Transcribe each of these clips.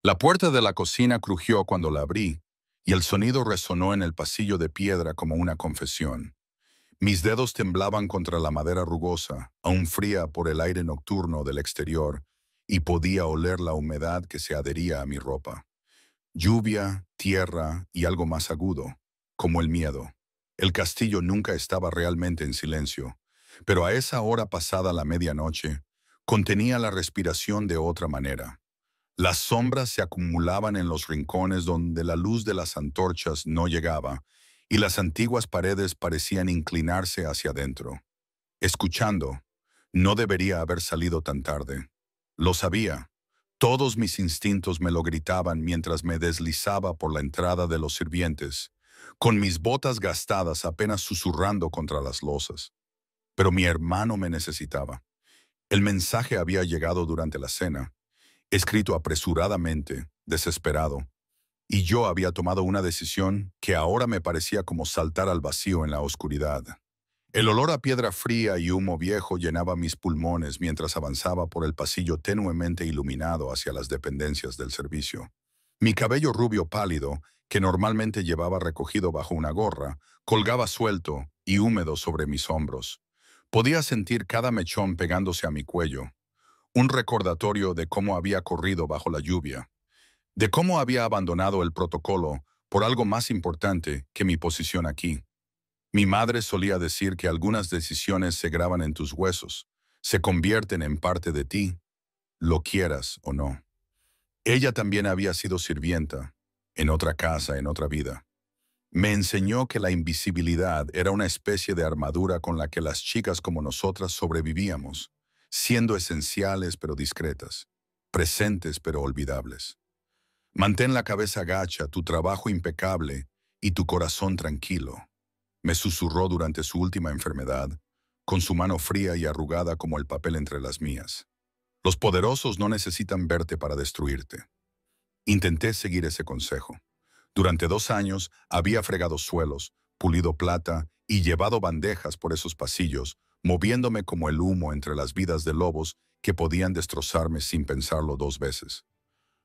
La puerta de la cocina crujió cuando la abrí, y el sonido resonó en el pasillo de piedra como una confesión. Mis dedos temblaban contra la madera rugosa, aún fría por el aire nocturno del exterior, y podía oler la humedad que se adhería a mi ropa. Lluvia, tierra y algo más agudo, como el miedo. El castillo nunca estaba realmente en silencio, pero a esa hora pasada la medianoche, contenía la respiración de otra manera. Las sombras se acumulaban en los rincones donde la luz de las antorchas no llegaba, y las antiguas paredes parecían inclinarse hacia adentro. Escuchando, no debería haber salido tan tarde. Lo sabía. Todos mis instintos me lo gritaban mientras me deslizaba por la entrada de los sirvientes, con mis botas gastadas apenas susurrando contra las losas. Pero mi hermano me necesitaba. El mensaje había llegado durante la cena, escrito apresuradamente, desesperado, y yo había tomado una decisión que ahora me parecía como saltar al vacío en la oscuridad. El olor a piedra fría y humo viejo llenaba mis pulmones mientras avanzaba por el pasillo tenuemente iluminado hacia las dependencias del servicio. Mi cabello rubio pálido, que normalmente llevaba recogido bajo una gorra, colgaba suelto y húmedo sobre mis hombros. Podía sentir cada mechón pegándose a mi cuello, un recordatorio de cómo había corrido bajo la lluvia, de cómo había abandonado el protocolo por algo más importante que mi posición aquí. Mi madre solía decir que algunas decisiones se graban en tus huesos, se convierten en parte de ti, lo quieras o no. Ella también había sido sirvienta, en otra casa, en otra vida. Me enseñó que la invisibilidad era una especie de armadura con la que las chicas como nosotras sobrevivíamos, siendo esenciales pero discretas, presentes pero olvidables. Mantén la cabeza gacha, tu trabajo impecable y tu corazón tranquilo, me susurró durante su última enfermedad, con su mano fría y arrugada como el papel entre las mías. Los poderosos no necesitan verte para destruirte. Intenté seguir ese consejo. Durante 2 años había fregado suelos, pulido plata y llevado bandejas por esos pasillos, moviéndome como el humo entre las vidas de lobos que podían destrozarme sin pensarlo 2 veces.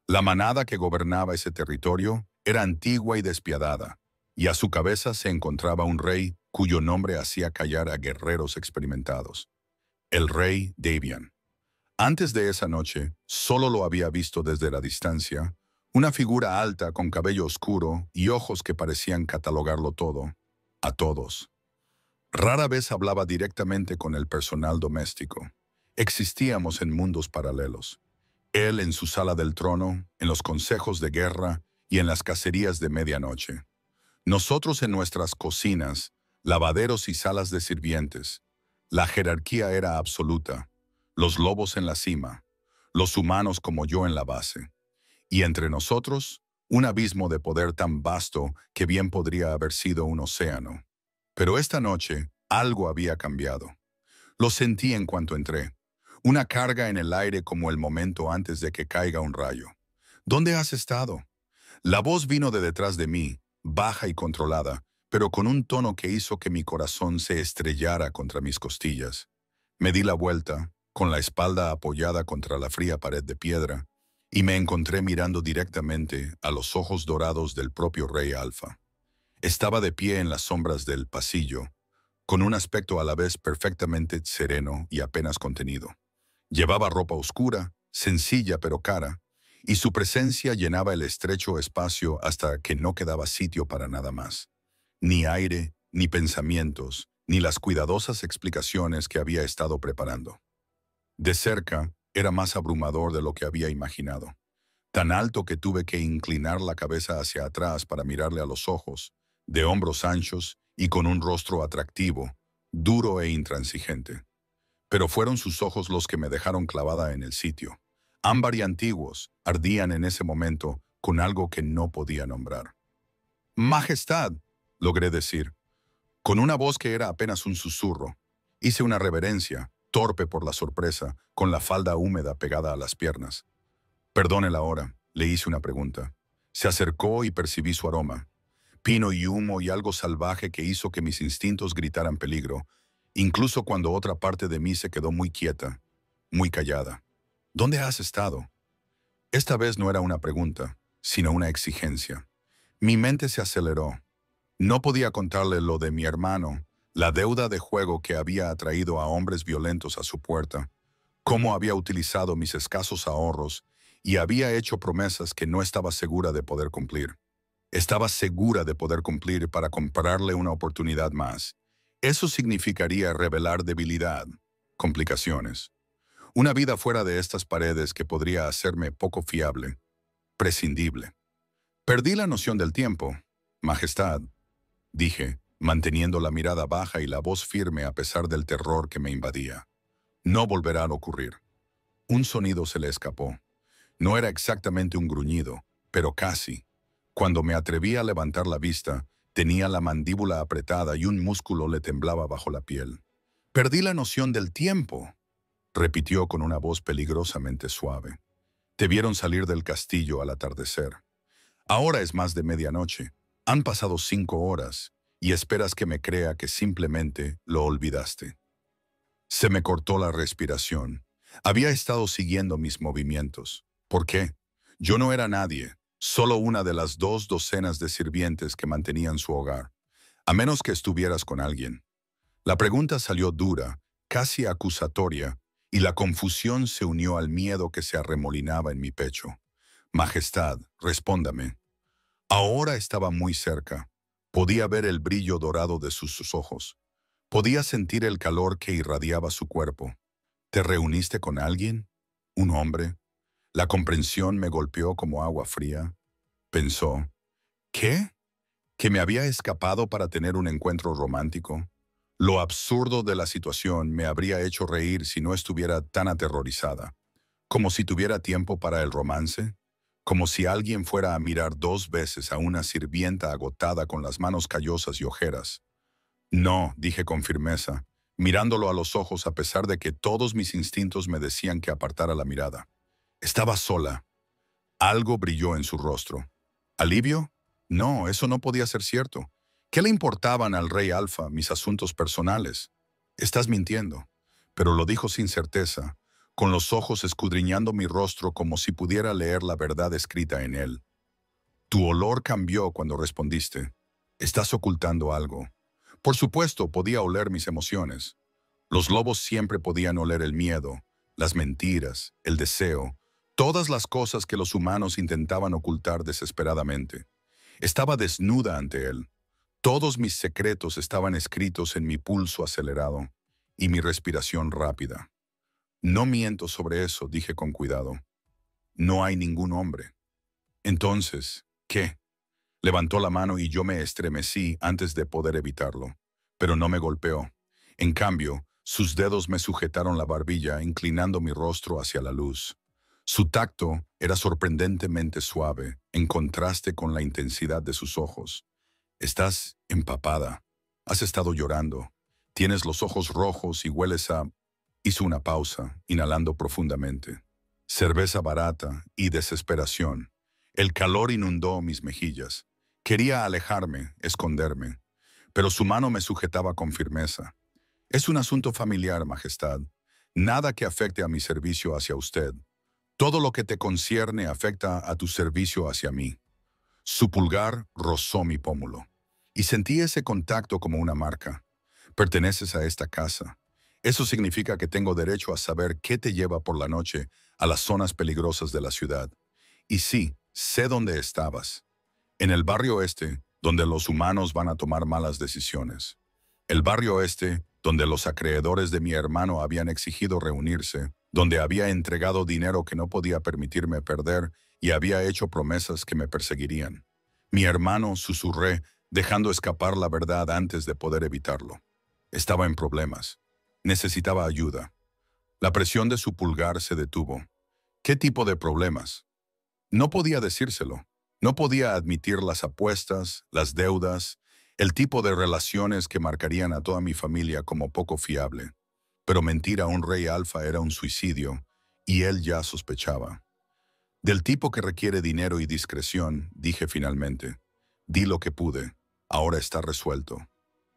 La manada que gobernaba ese territorio era antigua y despiadada, y a su cabeza se encontraba un rey cuyo nombre hacía callar a guerreros experimentados, el rey Davian. Antes de esa noche, solo lo había visto desde la distancia, una figura alta con cabello oscuro y ojos que parecían catalogarlo todo, a todos. Rara vez hablaba directamente con el personal doméstico. Existíamos en mundos paralelos. Él en su sala del trono, en los consejos de guerra y en las cacerías de medianoche. Nosotros en nuestras cocinas, lavaderos y salas de sirvientes. La jerarquía era absoluta. Los lobos en la cima, los humanos como yo en la base. Y entre nosotros, un abismo de poder tan vasto que bien podría haber sido un océano. Pero esta noche, algo había cambiado. Lo sentí en cuanto entré. Una carga en el aire como el momento antes de que caiga un rayo. ¿Dónde has estado? La voz vino de detrás de mí, baja y controlada, pero con un tono que hizo que mi corazón se estrellara contra mis costillas. Me di la vuelta, con la espalda apoyada contra la fría pared de piedra, y me encontré mirando directamente a los ojos dorados del propio rey Alfa. Estaba de pie en las sombras del pasillo, con un aspecto a la vez perfectamente sereno y apenas contenido. Llevaba ropa oscura, sencilla pero cara, y su presencia llenaba el estrecho espacio hasta que no quedaba sitio para nada más. Ni aire, ni pensamientos, ni las cuidadosas explicaciones que había estado preparando. De cerca, era más abrumador de lo que había imaginado. Tan alto que tuve que inclinar la cabeza hacia atrás para mirarle a los ojos, de hombros anchos y con un rostro atractivo, duro e intransigente. Pero fueron sus ojos los que me dejaron clavada en el sitio. Ámbar y antiguos, ardían en ese momento con algo que no podía nombrar. «Majestad», logré decir, con una voz que era apenas un susurro. Hice una reverencia, torpe por la sorpresa, con la falda húmeda pegada a las piernas. «Perdone la hora», le hice una pregunta. Se acercó y percibí su aroma. Pino y humo y algo salvaje que hizo que mis instintos gritaran peligro, incluso cuando otra parte de mí se quedó muy quieta, muy callada. «¿Dónde has estado?» Esta vez no era una pregunta, sino una exigencia. Mi mente se aceleró. No podía contarle lo de mi hermano, la deuda de juego que había atraído a hombres violentos a su puerta, cómo había utilizado mis escasos ahorros y había hecho promesas que no estaba segura de poder cumplir. Estaba segura de poder cumplir para comprarle una oportunidad más. Eso significaría revelar debilidad, complicaciones. Una vida fuera de estas paredes que podría hacerme poco fiable, prescindible. Perdí la noción del tiempo, Majestad, dije, manteniendo la mirada baja y la voz firme a pesar del terror que me invadía. No volverá a ocurrir. Un sonido se le escapó. No era exactamente un gruñido, pero casi. Cuando me atreví a levantar la vista, tenía la mandíbula apretada y un músculo le temblaba bajo la piel. Perdí la noción del tiempo, repitió con una voz peligrosamente suave. Te vieron salir del castillo al atardecer. Ahora es más de medianoche. Han pasado 5 horas y esperas que me crea que simplemente lo olvidaste. Se me cortó la respiración. Había estado siguiendo mis movimientos. ¿Por qué? Yo no era nadie, solo una de las 2 docenas de sirvientes que mantenían su hogar, a menos que estuvieras con alguien. La pregunta salió dura, casi acusatoria, y la confusión se unió al miedo que se arremolinaba en mi pecho. Majestad, respóndame. Ahora estaba muy cerca. Podía ver el brillo dorado de sus ojos. Podía sentir el calor que irradiaba su cuerpo. ¿Te reuniste con alguien? ¿Un hombre? La comprensión me golpeó como agua fría. Pensó, ¿qué? ¿Que me había escapado para tener un encuentro romántico? Lo absurdo de la situación me habría hecho reír si no estuviera tan aterrorizada. Como si tuviera tiempo para el romance. Como si alguien fuera a mirar 2 veces a una sirvienta agotada con las manos callosas y ojeras. No, dije con firmeza, mirándolo a los ojos a pesar de que todos mis instintos me decían que apartara la mirada. Estaba sola. Algo brilló en su rostro. ¿Alivio? No, eso no podía ser cierto. ¿Qué le importaban al rey Alfa mis asuntos personales? Estás mintiendo. Pero lo dijo sin certeza, con los ojos escudriñando mi rostro como si pudiera leer la verdad escrita en él. Tu olor cambió cuando respondiste. Estás ocultando algo. Por supuesto, podía oler mis emociones. Los lobos siempre podían oler el miedo, las mentiras, el deseo, todas las cosas que los humanos intentaban ocultar desesperadamente. Estaba desnuda ante él. Todos mis secretos estaban escritos en mi pulso acelerado y mi respiración rápida. No miento sobre eso, dije con cuidado. No hay ningún hombre. Entonces, ¿qué? Levantó la mano y yo me estremecí antes de poder evitarlo, pero no me golpeó. En cambio, sus dedos me sujetaron la barbilla, inclinando mi rostro hacia la luz. Su tacto era sorprendentemente suave, en contraste con la intensidad de sus ojos. Estás empapada. Has estado llorando. Tienes los ojos rojos y hueles a... Hizo una pausa, inhalando profundamente. Cerveza barata y desesperación. El calor inundó mis mejillas. Quería alejarme, esconderme, pero su mano me sujetaba con firmeza. Es un asunto familiar, Majestad. Nada que afecte a mi servicio hacia usted. Todo lo que te concierne afecta a tu servicio hacia mí. Su pulgar rozó mi pómulo, y sentí ese contacto como una marca. Perteneces a esta casa. Eso significa que tengo derecho a saber qué te lleva por la noche a las zonas peligrosas de la ciudad. Y sí, sé dónde estabas. En el barrio este, donde los humanos van a tomar malas decisiones. El barrio este, donde los acreedores de mi hermano habían exigido reunirse, donde había entregado dinero que no podía permitirme perder y había hecho promesas que me perseguirían. Mi hermano, susurré, dejando escapar la verdad antes de poder evitarlo. Estaba en problemas. Necesitaba ayuda. La presión de su pulgar se detuvo. ¿Qué tipo de problemas? No podía decírselo. No podía admitir las apuestas, las deudas, el tipo de relaciones que marcarían a toda mi familia como poco fiable. Pero mentir a un rey alfa era un suicidio, y él ya sospechaba. Del tipo que requiere dinero y discreción, dije finalmente. Di lo que pude. Ahora está resuelto.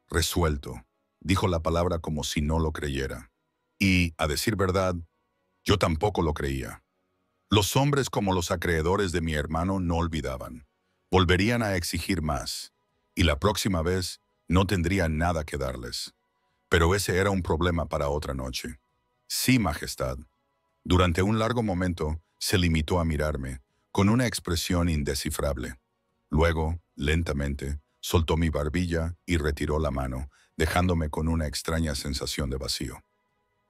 Resuelto. Dijo la palabra como si no lo creyera. Y, a decir verdad, yo tampoco lo creía. Los hombres como los acreedores de mi hermano no olvidaban. Volverían a exigir más, y la próxima vez no tendrían nada que darles. Pero ese era un problema para otra noche. Sí, Majestad. Durante un largo momento se limitó a mirarme, con una expresión indescifrable. Luego, lentamente, soltó mi barbilla y retiró la mano, dejándome con una extraña sensación de vacío.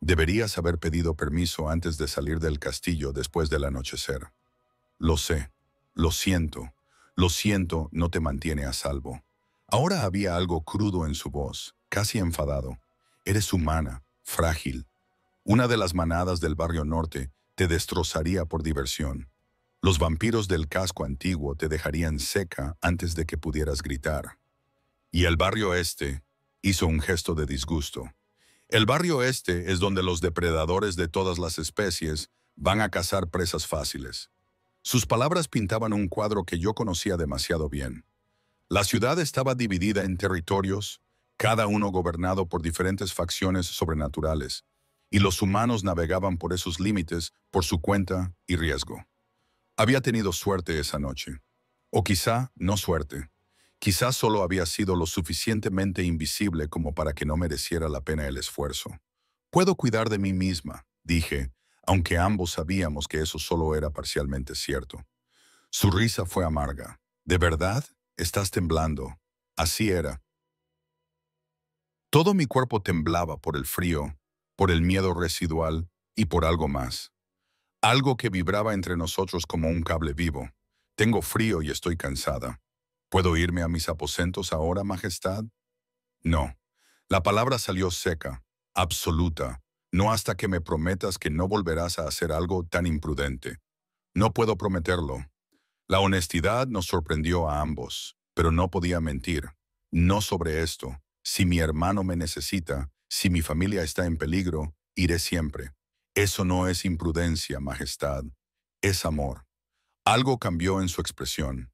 Deberías haber pedido permiso antes de salir del castillo después del anochecer. Lo sé, lo siento, no te mantiene a salvo. Ahora había algo crudo en su voz, casi enfadado. Eres humana, frágil. Una de las manadas del barrio norte te destrozaría por diversión. Los vampiros del casco antiguo te dejarían seca antes de que pudieras gritar. Y el barrio este hizo un gesto de disgusto. El barrio este es donde los depredadores de todas las especies van a cazar presas fáciles. Sus palabras pintaban un cuadro que yo conocía demasiado bien. La ciudad estaba dividida en territorios, cada uno gobernado por diferentes facciones sobrenaturales, y los humanos navegaban por esos límites por su cuenta y riesgo. Había tenido suerte esa noche. O quizá no suerte. Quizá solo había sido lo suficientemente invisible como para que no mereciera la pena el esfuerzo. Puedo cuidar de mí misma, dije, aunque ambos sabíamos que eso solo era parcialmente cierto. Su risa fue amarga. ¿De verdad? Estás temblando. Así era. Todo mi cuerpo temblaba por el frío, por el miedo residual y por algo más. Algo que vibraba entre nosotros como un cable vivo. Tengo frío y estoy cansada. ¿Puedo irme a mis aposentos ahora, Majestad? No. La palabra salió seca, absoluta. No hasta que me prometas que no volverás a hacer algo tan imprudente. No puedo prometerlo. La honestidad nos sorprendió a ambos, pero no podía mentir. No sobre esto. Si mi hermano me necesita, si mi familia está en peligro, iré siempre. Eso no es imprudencia, Majestad. Es amor. Algo cambió en su expresión.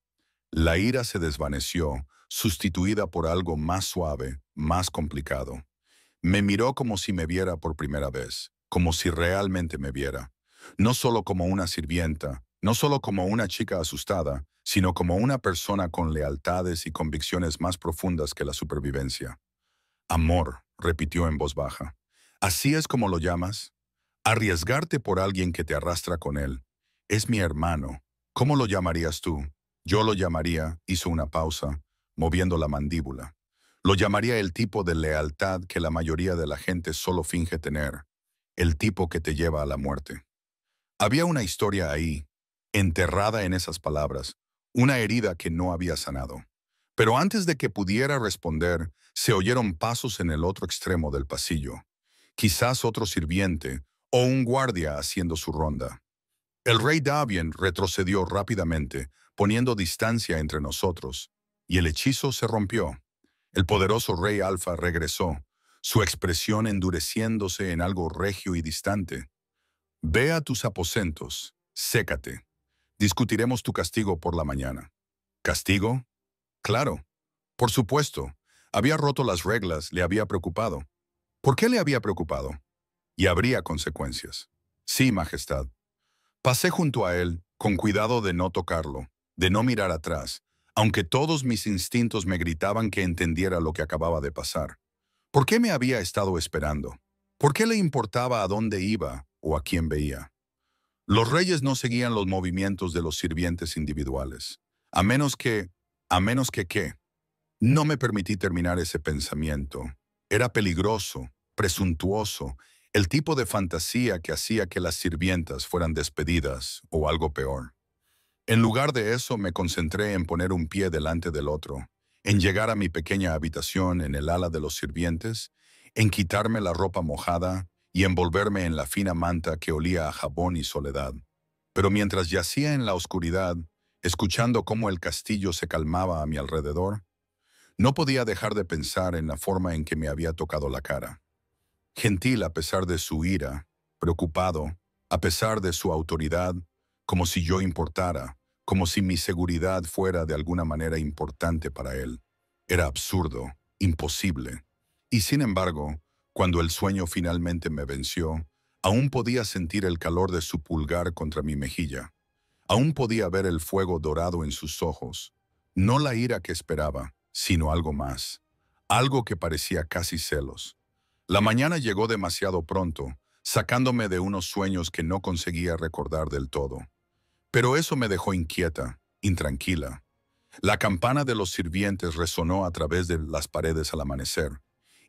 La ira se desvaneció, sustituida por algo más suave, más complicado. Me miró como si me viera por primera vez, como si realmente me viera. No solo como una sirvienta, no solo como una chica asustada, sino como una persona con lealtades y convicciones más profundas que la supervivencia. Amor, repitió en voz baja. ¿Así es como lo llamas? Arriesgarte por alguien que te arrastra con él. Es mi hermano. ¿Cómo lo llamarías tú? Yo lo llamaría, hizo una pausa, moviendo la mandíbula. Lo llamaría el tipo de lealtad que la mayoría de la gente solo finge tener, el tipo que te lleva a la muerte. Había una historia ahí, enterrada en esas palabras, una herida que no había sanado. Pero antes de que pudiera responder, se oyeron pasos en el otro extremo del pasillo. Quizás otro sirviente o un guardia haciendo su ronda. El rey Davien retrocedió rápidamente, poniendo distancia entre nosotros, y el hechizo se rompió. El poderoso rey Alfa regresó, su expresión endureciéndose en algo regio y distante. Ve a tus aposentos, sécate. Discutiremos tu castigo por la mañana. ¿Castigo? Claro. Por supuesto. Había roto las reglas, le había preocupado. ¿Por qué le había preocupado? Y habría consecuencias. Sí, Majestad. Pasé junto a él, con cuidado de no tocarlo, de no mirar atrás, aunque todos mis instintos me gritaban que entendiera lo que acababa de pasar. ¿Por qué me había estado esperando? ¿Por qué le importaba a dónde iba o a quién veía? Los reyes no seguían los movimientos de los sirvientes individuales. ¿Qué? No me permití terminar ese pensamiento. Era peligroso, presuntuoso, el tipo de fantasía que hacía que las sirvientas fueran despedidas o algo peor. En lugar de eso, me concentré en poner un pie delante del otro, en llegar a mi pequeña habitación en el ala de los sirvientes, en quitarme la ropa mojada y envolverme en la fina manta que olía a jabón y soledad. Pero mientras yacía en la oscuridad, escuchando cómo el castillo se calmaba a mi alrededor, no podía dejar de pensar en la forma en que me había tocado la cara. Gentil a pesar de su ira, preocupado, a pesar de su autoridad, como si yo importara, como si mi seguridad fuera de alguna manera importante para él. Era absurdo, imposible. Y sin embargo, cuando el sueño finalmente me venció, Aún podía sentir el calor de su pulgar contra mi mejilla. Aún podía ver el fuego dorado en sus ojos. No la ira que esperaba, sino algo más. Algo que parecía casi celos. La mañana llegó demasiado pronto, sacándome de unos sueños que no conseguía recordar del todo. Pero eso me dejó inquieta, intranquila. La campana de los sirvientes resonó a través de las paredes al amanecer,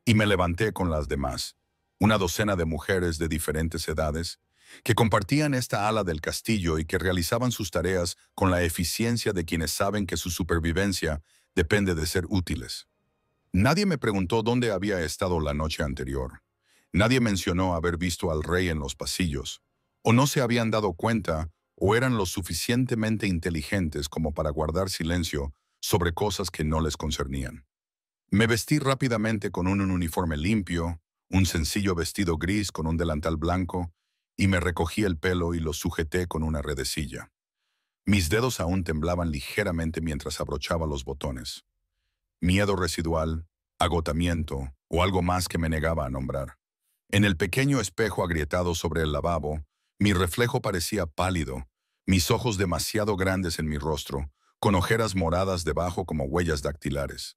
y me levanté con las demás, una docena de mujeres de diferentes edades, que compartían esta ala del castillo y que realizaban sus tareas con la eficiencia de quienes saben que su supervivencia depende de ser útiles. Nadie me preguntó dónde había estado la noche anterior. Nadie mencionó haber visto al rey en los pasillos, o no se habían dado cuenta o eran lo suficientemente inteligentes como para guardar silencio sobre cosas que no les concernían. Me vestí rápidamente con un uniforme limpio, un sencillo vestido gris con un delantal blanco, y me recogí el pelo y lo sujeté con una redecilla. Mis dedos aún temblaban ligeramente mientras abrochaba los botones. Miedo residual, agotamiento o algo más que me negaba a nombrar. En el pequeño espejo agrietado sobre el lavabo, mi reflejo parecía pálido, mis ojos demasiado grandes en mi rostro, con ojeras moradas debajo como huellas dactilares.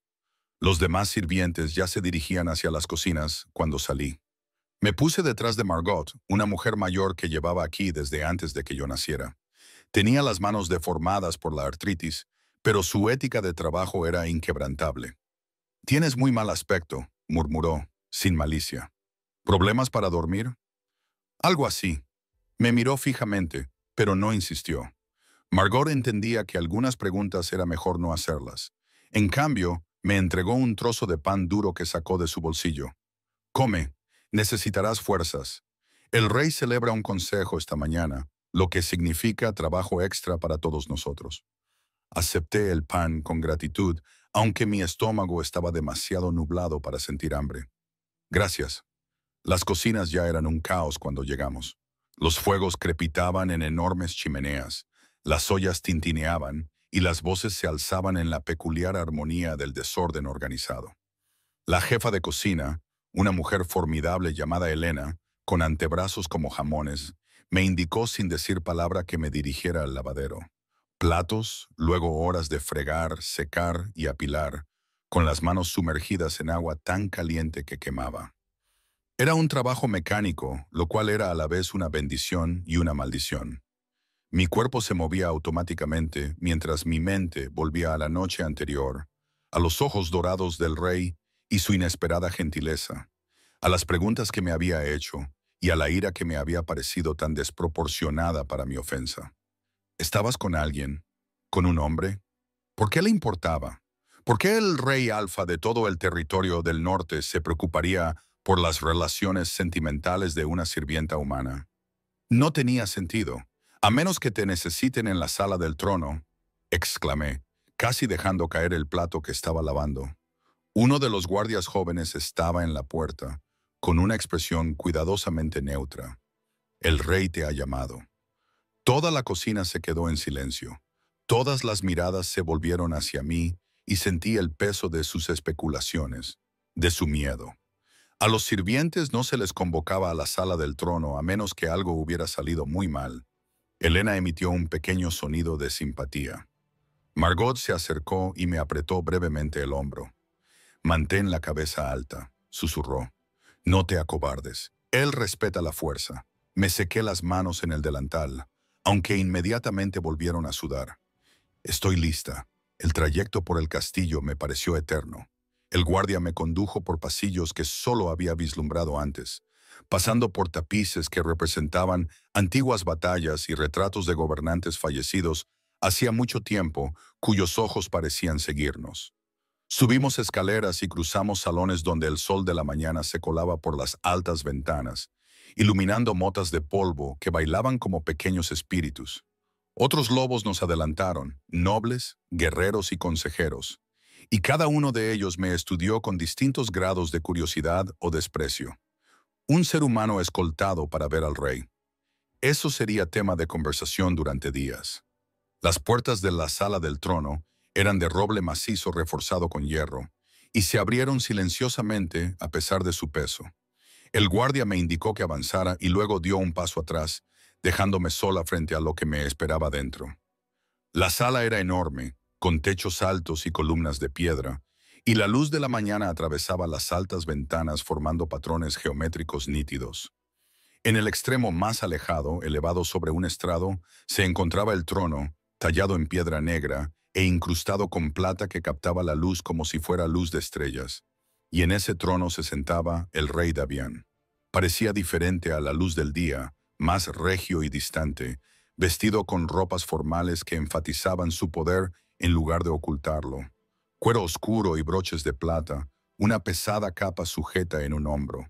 Los demás sirvientes ya se dirigían hacia las cocinas cuando salí. Me puse detrás de Margot, una mujer mayor que llevaba aquí desde antes de que yo naciera. Tenía las manos deformadas por la artritis, pero su ética de trabajo era inquebrantable. «Tienes muy mal aspecto», murmuró, sin malicia. «¿Problemas para dormir?» Algo así. Me miró fijamente, pero no insistió. Margot entendía que algunas preguntas era mejor no hacerlas. En cambio, me entregó un trozo de pan duro que sacó de su bolsillo. «Come, necesitarás fuerzas. El rey celebra un consejo esta mañana, lo que significa trabajo extra para todos nosotros». Acepté el pan con gratitud, aunque mi estómago estaba demasiado nublado para sentir hambre. «Gracias». Las cocinas ya eran un caos cuando llegamos. Los fuegos crepitaban en enormes chimeneas, las ollas tintineaban y las voces se alzaban en la peculiar armonía del desorden organizado. La jefa de cocina, una mujer formidable llamada Elena, con antebrazos como jamones, me indicó sin decir palabra que me dirigiera al lavadero. Platos, luego horas de fregar, secar y apilar, con las manos sumergidas en agua tan caliente que quemaba. Era un trabajo mecánico, lo cual era a la vez una bendición y una maldición. Mi cuerpo se movía automáticamente mientras mi mente volvía a la noche anterior, a los ojos dorados del rey y su inesperada gentileza, a las preguntas que me había hecho y a la ira que me había parecido tan desproporcionada para mi ofensa. ¿Estabas con alguien? ¿Con un hombre? ¿Por qué le importaba? ¿Por qué el rey alfa de todo el territorio del norte se preocuparía por las relaciones sentimentales de una sirvienta humana? No tenía sentido. «A menos que te necesiten en la sala del trono», exclamé, casi dejando caer el plato que estaba lavando. Uno de los guardias jóvenes estaba en la puerta, con una expresión cuidadosamente neutra. «El rey te ha llamado». Toda la cocina se quedó en silencio. Todas las miradas se volvieron hacia mí y sentí el peso de sus especulaciones, de su miedo. A los sirvientes no se les convocaba a la sala del trono a menos que algo hubiera salido muy mal. Elena emitió un pequeño sonido de simpatía. Margot se acercó y me apretó brevemente el hombro. «Mantén la cabeza alta», susurró. «No te acobardes. Él respeta la fuerza». Me sequé las manos en el delantal, aunque inmediatamente volvieron a sudar. «Estoy lista». El trayecto por el castillo me pareció eterno. El guardia me condujo por pasillos que solo había vislumbrado antes, pasando por tapices que representaban antiguas batallas y retratos de gobernantes fallecidos hacía mucho tiempo cuyos ojos parecían seguirnos. Subimos escaleras y cruzamos salones donde el sol de la mañana se colaba por las altas ventanas, iluminando motas de polvo que bailaban como pequeños espíritus. Otros lobos nos adelantaron, nobles, guerreros y consejeros, y cada uno de ellos me estudió con distintos grados de curiosidad o desprecio. Un ser humano escoltado para ver al rey. Eso sería tema de conversación durante días. Las puertas de la sala del trono eran de roble macizo reforzado con hierro, y se abrieron silenciosamente a pesar de su peso. El guardia me indicó que avanzara y luego dio un paso atrás, dejándome sola frente a lo que me esperaba dentro. La sala era enorme, con techos altos y columnas de piedra, y la luz de la mañana atravesaba las altas ventanas formando patrones geométricos nítidos. En el extremo más alejado, elevado sobre un estrado, se encontraba el trono, tallado en piedra negra e incrustado con plata que captaba la luz como si fuera luz de estrellas. Y en ese trono se sentaba el rey Davián. Parecía diferente a la luz del día, más regio y distante, vestido con ropas formales que enfatizaban su poder en lugar de ocultarlo. Cuero oscuro y broches de plata, una pesada capa sujeta en un hombro.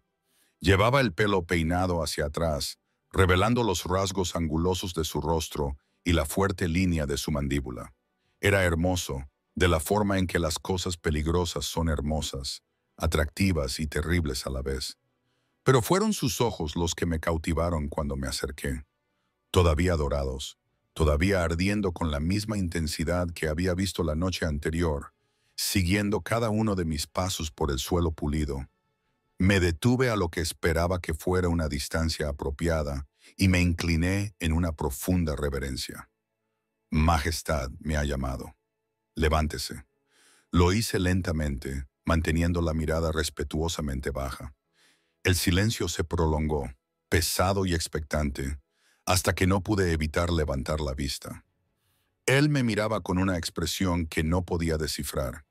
Llevaba el pelo peinado hacia atrás, revelando los rasgos angulosos de su rostro y la fuerte línea de su mandíbula. Era hermoso, de la forma en que las cosas peligrosas son hermosas, atractivas y terribles a la vez. Pero fueron sus ojos los que me cautivaron cuando me acerqué, todavía dorados, todavía ardiendo con la misma intensidad que había visto la noche anterior, siguiendo cada uno de mis pasos por el suelo pulido. Me detuve a lo que esperaba que fuera una distancia apropiada y me incliné en una profunda reverencia. Majestad me ha llamado. Levántese. Lo hice lentamente, manteniendo la mirada respetuosamente baja. El silencio se prolongó, pesado y expectante, hasta que no pude evitar levantar la vista. Él me miraba con una expresión que no podía descifrar.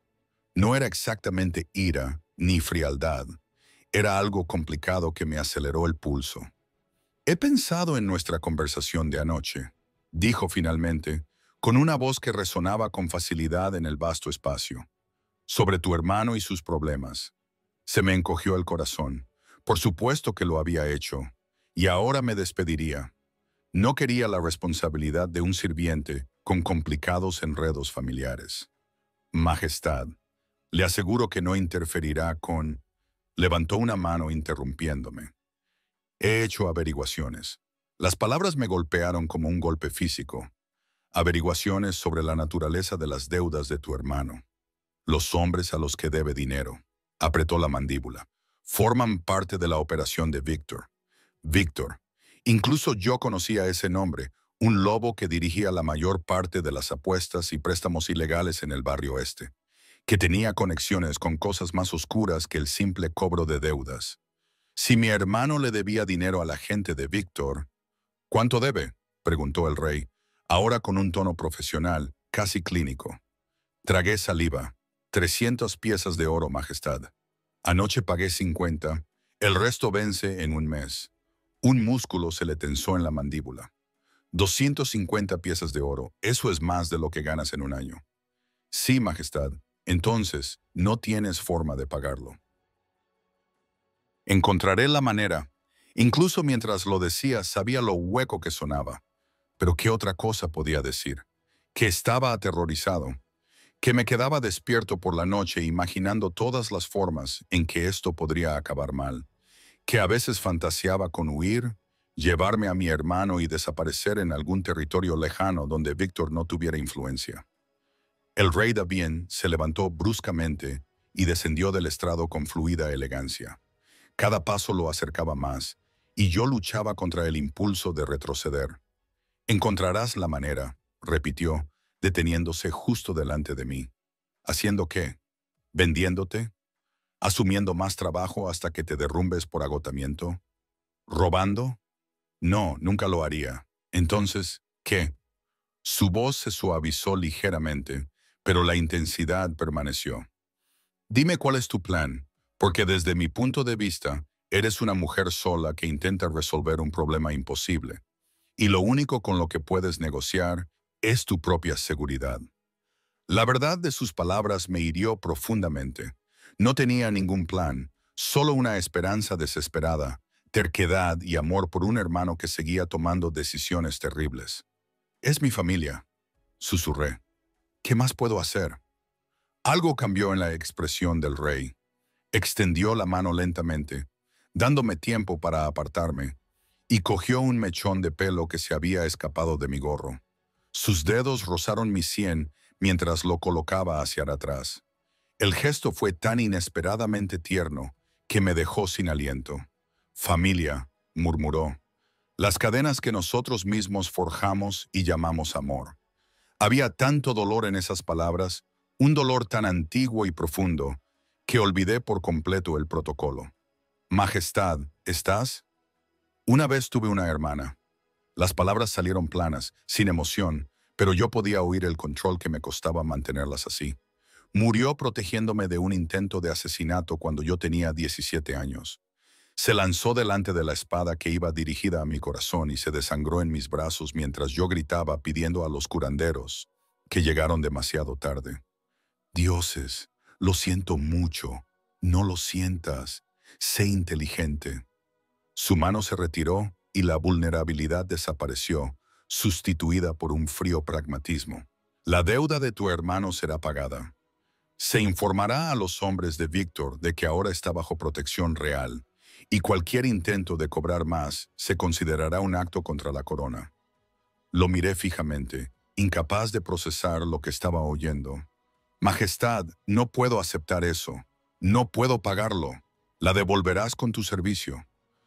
No era exactamente ira ni frialdad. Era algo complicado que me aceleró el pulso. He pensado en nuestra conversación de anoche, dijo finalmente, con una voz que resonaba con facilidad en el vasto espacio. Sobre tu hermano y sus problemas. Se me encogió el corazón. Por supuesto que lo había hecho. Y ahora me despediría. No quería la responsabilidad de un sirviente con complicados enredos familiares. Majestad, le aseguro que no interferirá con... Levantó una mano interrumpiéndome. He hecho averiguaciones. Las palabras me golpearon como un golpe físico. Averiguaciones sobre la naturaleza de las deudas de tu hermano. Los hombres a los que debe dinero. Apretó la mandíbula. Forman parte de la operación de Víctor. Víctor. Incluso yo conocía ese nombre, un lobo que dirigía la mayor parte de las apuestas y préstamos ilegales en el barrio este, que tenía conexiones con cosas más oscuras que el simple cobro de deudas. Si mi hermano le debía dinero a la gente de Víctor... ¿Cuánto debe?, preguntó el rey, ahora con un tono profesional, casi clínico. Tragué saliva. 300 piezas de oro, majestad. Anoche pagué 50, el resto vence en un mes. Un músculo se le tensó en la mandíbula. 250 piezas de oro, eso es más de lo que ganas en un año. Sí, majestad, entonces no tienes forma de pagarlo. Encontraré la manera. Incluso mientras lo decía, sabía lo hueco que sonaba. Pero ¿qué otra cosa podía decir? Que estaba aterrorizado. Que me quedaba despierto por la noche imaginando todas las formas en que esto podría acabar mal. Que a veces fantaseaba con huir, llevarme a mi hermano y desaparecer en algún territorio lejano donde Víctor no tuviera influencia. El rey Davián se levantó bruscamente y descendió del estrado con fluida elegancia. Cada paso lo acercaba más, y yo luchaba contra el impulso de retroceder. Encontrarás la manera, repitió, deteniéndose justo delante de mí. ¿Haciendo qué? ¿Vendiéndote? ¿Asumiendo más trabajo hasta que te derrumbes por agotamiento? ¿Robando? No, nunca lo haría. Entonces, ¿qué? Su voz se suavizó ligeramente, pero la intensidad permaneció. Dime cuál es tu plan, porque desde mi punto de vista, eres una mujer sola que intenta resolver un problema imposible, y lo único con lo que puedes negociar es tu propia seguridad. La verdad de sus palabras me hirió profundamente. No tenía ningún plan, solo una esperanza desesperada, terquedad y amor por un hermano que seguía tomando decisiones terribles. Es mi familia, susurré. ¿Qué más puedo hacer? Algo cambió en la expresión del rey. Extendió la mano lentamente, dándome tiempo para apartarme, y cogió un mechón de pelo que se había escapado de mi gorro. Sus dedos rozaron mi sien mientras lo colocaba hacia atrás. El gesto fue tan inesperadamente tierno que me dejó sin aliento. Familia, murmuró. Las cadenas que nosotros mismos forjamos y llamamos amor. Había tanto dolor en esas palabras, un dolor tan antiguo y profundo, que olvidé por completo el protocolo. Majestad, ¿estás? Una vez tuve una hermana. Las palabras salieron planas, sin emoción, pero yo podía oír el control que me costaba mantenerlas así. Murió protegiéndome de un intento de asesinato cuando yo tenía 17 años. Se lanzó delante de la espada que iba dirigida a mi corazón y se desangró en mis brazos mientras yo gritaba pidiendo a los curanderos, que llegaron demasiado tarde. Dioses, lo siento mucho. No lo sientas. Sé inteligente. Su mano se retiró y la vulnerabilidad desapareció, sustituida por un frío pragmatismo. La deuda de tu hermano será pagada. Se informará a los hombres de Víctor de que ahora está bajo protección real, y cualquier intento de cobrar más se considerará un acto contra la corona. Lo miré fijamente, incapaz de procesar lo que estaba oyendo. Majestad, no puedo aceptar eso. No puedo pagarlo. La devolverás con tu servicio.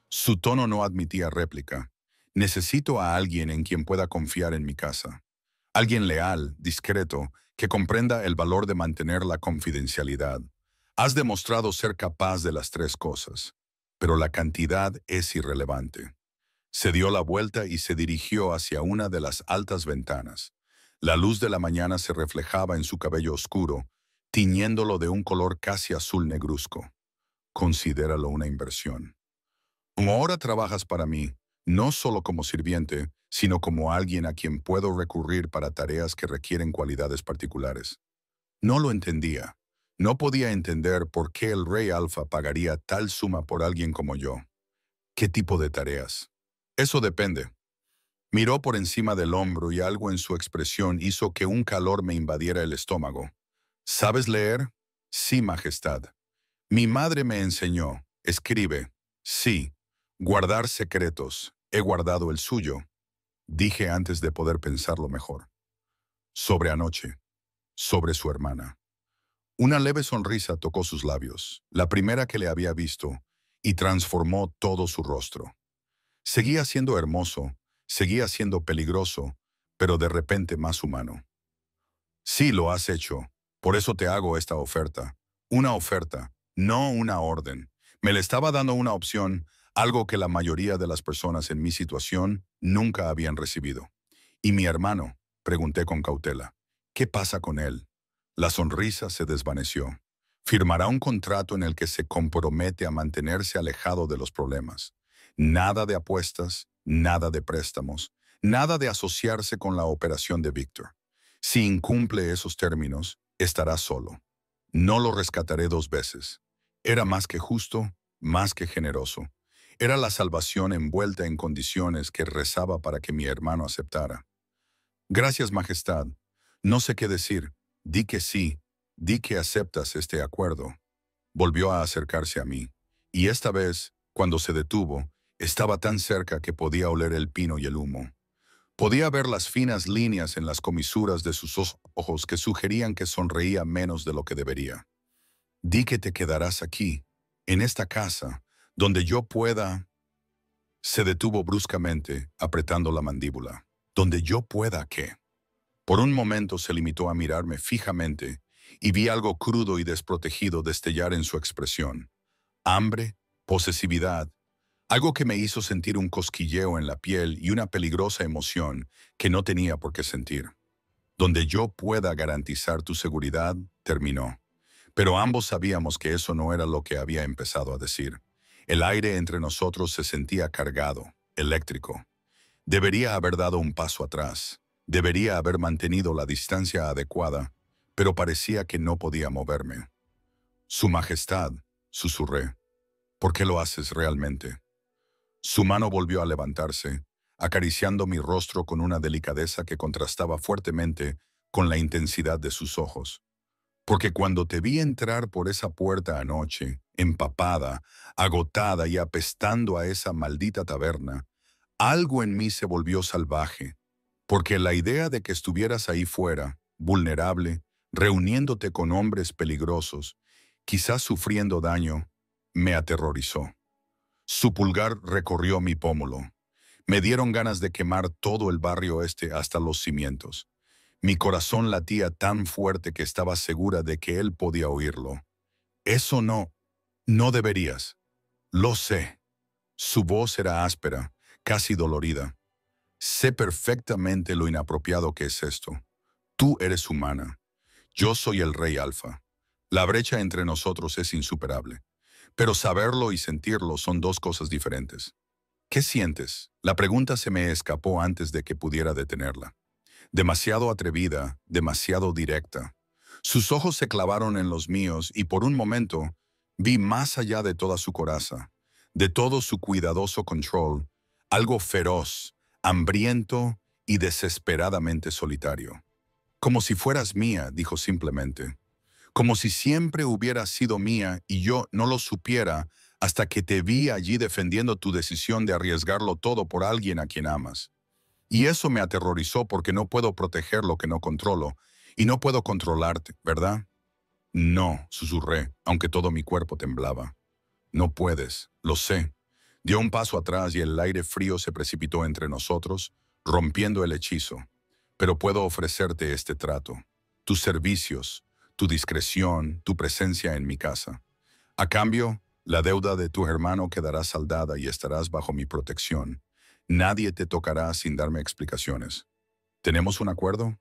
Su tono no admitía réplica. Necesito a alguien en quien pueda confiar en mi casa. Alguien leal, discreto, que comprenda el valor de mantener la confidencialidad. Has demostrado ser capaz de las tres cosas, pero la cantidad es irrelevante. Se dio la vuelta y se dirigió hacia una de las altas ventanas. La luz de la mañana se reflejaba en su cabello oscuro, tiñéndolo de un color casi azul negruzco. Considéralo una inversión. Como ahora trabajas para mí, no solo como sirviente, sino como alguien a quien puedo recurrir para tareas que requieren cualidades particulares. No lo entendía. No podía entender por qué el rey Alfa pagaría tal suma por alguien como yo. ¿Qué tipo de tareas? Eso depende. Miró por encima del hombro y algo en su expresión hizo que un calor me invadiera el estómago. ¿Sabes leer? Sí, Majestad. Mi madre me enseñó. Escribe. Sí. Guardar secretos. He guardado el suyo. Dije antes de poder pensarlo mejor. Sobre anoche. Sobre su hermana. Una leve sonrisa tocó sus labios, la primera que le había visto, y transformó todo su rostro. Seguía siendo hermoso, seguía siendo peligroso, pero de repente más humano. Sí, lo has hecho. Por eso te hago esta oferta. Una oferta, no una orden. Me le estaba dando una opción, algo que la mayoría de las personas en mi situación nunca habían recibido. ¿Y mi hermano? Pregunté con cautela. ¿Qué pasa con él? La sonrisa se desvaneció. Firmará un contrato en el que se compromete a mantenerse alejado de los problemas. Nada de apuestas, nada de préstamos, nada de asociarse con la operación de Víctor. Si incumple esos términos, estará solo. No lo rescataré dos veces. Era más que justo, más que generoso. Era la salvación envuelta en condiciones que rezaba para que mi hermano aceptara. Gracias, Majestad. No sé qué decir. Di que sí. Di que aceptas este acuerdo. Volvió a acercarse a mí. Y esta vez, cuando se detuvo, estaba tan cerca que podía oler el pino y el humo. Podía ver las finas líneas en las comisuras de sus ojos que sugerían que sonreía menos de lo que debería. Di que te quedarás aquí, en esta casa, donde yo pueda... Se detuvo bruscamente, apretando la mandíbula. ¿Donde yo pueda qué? Por un momento se limitó a mirarme fijamente y vi algo crudo y desprotegido destellar en su expresión. Hambre, posesividad, algo que me hizo sentir un cosquilleo en la piel y una peligrosa emoción que no tenía por qué sentir. Donde yo pueda garantizar tu seguridad, terminó. Pero ambos sabíamos que eso no era lo que había empezado a decir. El aire entre nosotros se sentía cargado, eléctrico. Debería haber dado un paso atrás. Debería haber mantenido la distancia adecuada, pero parecía que no podía moverme. Su Majestad, susurré. ¿Por qué lo haces realmente? Su mano volvió a levantarse, acariciando mi rostro con una delicadeza que contrastaba fuertemente con la intensidad de sus ojos. Porque cuando te vi entrar por esa puerta anoche, empapada, agotada y apestando a esa maldita taberna, algo en mí se volvió salvaje, porque la idea de que estuvieras ahí fuera, vulnerable, reuniéndote con hombres peligrosos, quizás sufriendo daño, me aterrorizó. Su pulgar recorrió mi pómulo. Me dieron ganas de quemar todo el barrio este hasta los cimientos. Mi corazón latía tan fuerte que estaba segura de que él podía oírlo. Eso no deberías. Lo sé. Su voz era áspera, casi dolorida. Sé perfectamente lo inapropiado que es esto. Tú eres humana. Yo soy el rey alfa. La brecha entre nosotros es insuperable. Pero saberlo y sentirlo son dos cosas diferentes. ¿Qué sientes? La pregunta se me escapó antes de que pudiera detenerla. Demasiado atrevida, demasiado directa. Sus ojos se clavaron en los míos y por un momento vi más allá de toda su coraza, de todo su cuidadoso control, algo feroz, hambriento y desesperadamente solitario. Como si fueras mía, dijo simplemente. Como si siempre hubieras sido mía y yo no lo supiera hasta que te vi allí defendiendo tu decisión de arriesgarlo todo por alguien a quien amas. Y eso me aterrorizó porque no puedo proteger lo que no controlo, y no puedo controlarte, ¿verdad? No, susurré, aunque todo mi cuerpo temblaba. No puedes, lo sé. Dio un paso atrás y el aire frío se precipitó entre nosotros, rompiendo el hechizo. Pero puedo ofrecerte este trato. Tus servicios, tu discreción, tu presencia en mi casa. A cambio, la deuda de tu hermano quedará saldada y estarás bajo mi protección. Nadie te tocará sin darme explicaciones. ¿Tenemos un acuerdo?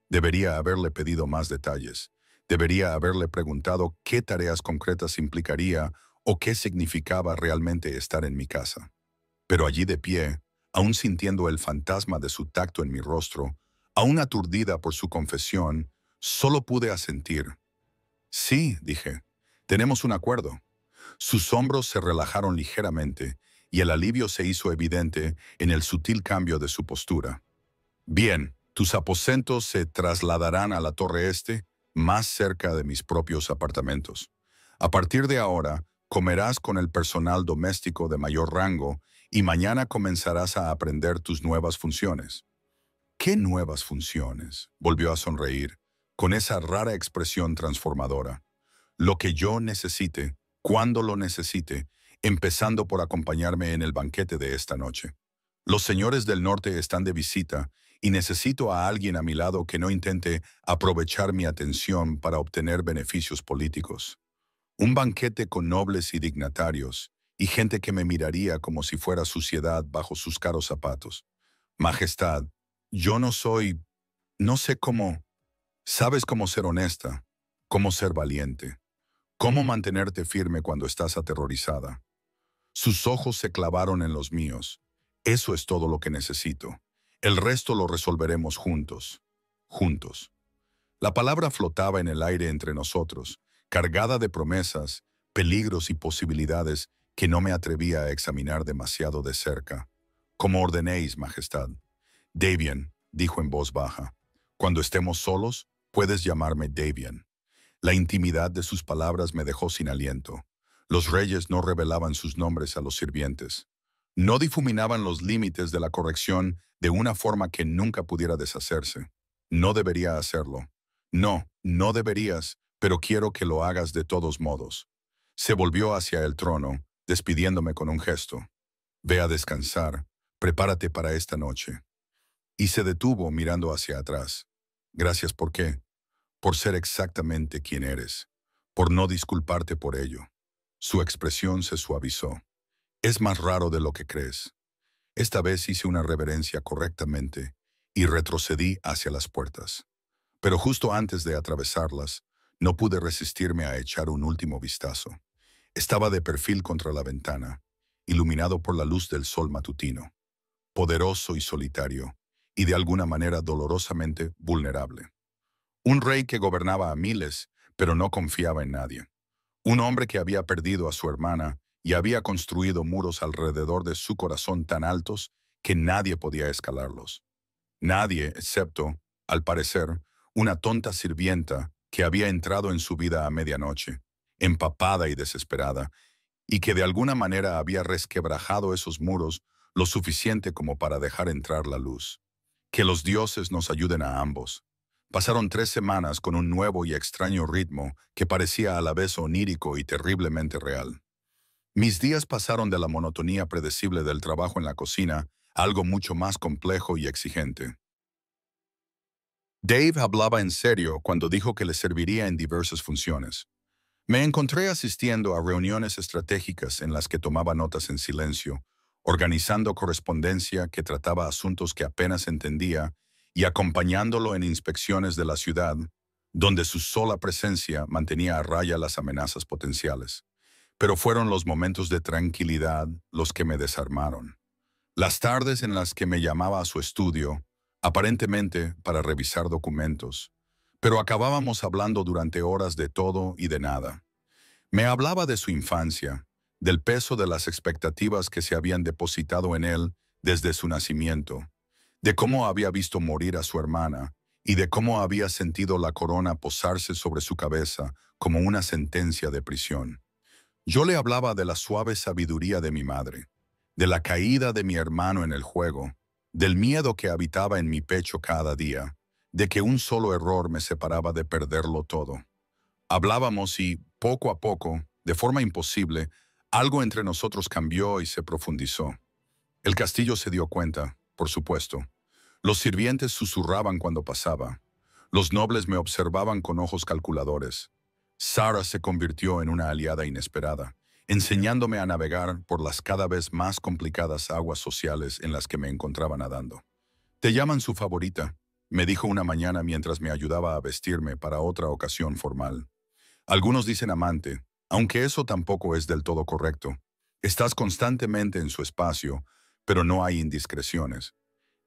Debería haberle pedido más detalles. Debería haberle preguntado qué tareas concretas implicaría o qué significaba realmente estar en mi casa. Pero allí de pie, aún sintiendo el fantasma de su tacto en mi rostro, aún aturdida por su confesión, solo pude asentir. Sí, dije, tenemos un acuerdo. Sus hombros se relajaron ligeramente y el alivio se hizo evidente en el sutil cambio de su postura. Bien, tus aposentos se trasladarán a la torre este, más cerca de mis propios apartamentos. A partir de ahora, comerás con el personal doméstico de mayor rango y mañana comenzarás a aprender tus nuevas funciones. ¿Qué nuevas funciones? Volvió a sonreír, con esa rara expresión transformadora. Lo que yo necesite, cuando lo necesite, empezando por acompañarme en el banquete de esta noche. Los señores del norte están de visita y necesito a alguien a mi lado que no intente aprovechar mi atención para obtener beneficios políticos. Un banquete con nobles y dignatarios, y gente que me miraría como si fuera suciedad bajo sus caros zapatos. Majestad, yo no sé cómo, sabes cómo ser honesta, cómo ser valiente, cómo mantenerte firme cuando estás aterrorizada. Sus ojos se clavaron en los míos. Eso es todo lo que necesito. El resto lo resolveremos juntos. Juntos. La palabra flotaba en el aire entre nosotros, cargada de promesas, peligros y posibilidades que no me atrevía a examinar demasiado de cerca. Como ordenéis, Majestad. Davian, dijo en voz baja. Cuando estemos solos, puedes llamarme Davian. La intimidad de sus palabras me dejó sin aliento. Los reyes no revelaban sus nombres a los sirvientes. No difuminaban los límites de la corrección de una forma que nunca pudiera deshacerse. No debería hacerlo. No deberías, pero quiero que lo hagas de todos modos. Se volvió hacia el trono, despidiéndome con un gesto. Ve a descansar, prepárate para esta noche. Y se detuvo mirando hacia atrás. Gracias por qué. Por ser exactamente quien eres. Por no disculparte por ello. Su expresión se suavizó. Es más raro de lo que crees. Esta vez hice una reverencia correctamente y retrocedí hacia las puertas. Pero justo antes de atravesarlas, no pude resistirme a echar un último vistazo. Estaba de perfil contra la ventana, iluminado por la luz del sol matutino, poderoso y solitario, y de alguna manera dolorosamente vulnerable. Un rey que gobernaba a miles, pero no confiaba en nadie. Un hombre que había perdido a su hermana y había construido muros alrededor de su corazón tan altos que nadie podía escalarlos. Nadie, excepto, al parecer, una tonta sirvienta que había entrado en su vida a medianoche, empapada y desesperada, y que de alguna manera había resquebrajado esos muros lo suficiente como para dejar entrar la luz. Que los dioses nos ayuden a ambos. Pasaron 3 semanas con un nuevo y extraño ritmo que parecía a la vez onírico y terriblemente real. Mis días pasaron de la monotonía predecible del trabajo en la cocina a algo mucho más complejo y exigente. Dave hablaba en serio cuando dijo que le serviría en diversas funciones. Me encontré asistiendo a reuniones estratégicas en las que tomaba notas en silencio, organizando correspondencia que trataba asuntos que apenas entendía y acompañándolo en inspecciones de la ciudad, donde su sola presencia mantenía a raya las amenazas potenciales. Pero fueron los momentos de tranquilidad los que me desarmaron. Las tardes en las que me llamaba a su estudio, aparentemente para revisar documentos, pero acabábamos hablando durante horas de todo y de nada. Me hablaba de su infancia, del peso de las expectativas que se habían depositado en él desde su nacimiento, de cómo había visto morir a su hermana y de cómo había sentido la corona posarse sobre su cabeza como una sentencia de prisión. Yo le hablaba de la suave sabiduría de mi madre, de la caída de mi hermano en el juego, del miedo que habitaba en mi pecho cada día, de que un solo error me separaba de perderlo todo. Hablábamos y, poco a poco, de forma imposible, algo entre nosotros cambió y se profundizó. El castillo se dio cuenta, por supuesto. Los sirvientes susurraban cuando pasaba. Los nobles me observaban con ojos calculadores. Sarah se convirtió en una aliada inesperada, enseñándome a navegar por las cada vez más complicadas aguas sociales en las que me encontraba nadando. «Te llaman su favorita», me dijo una mañana mientras me ayudaba a vestirme para otra ocasión formal. Algunos dicen amante, aunque eso tampoco es del todo correcto. Estás constantemente en su espacio, pero no hay indiscreciones.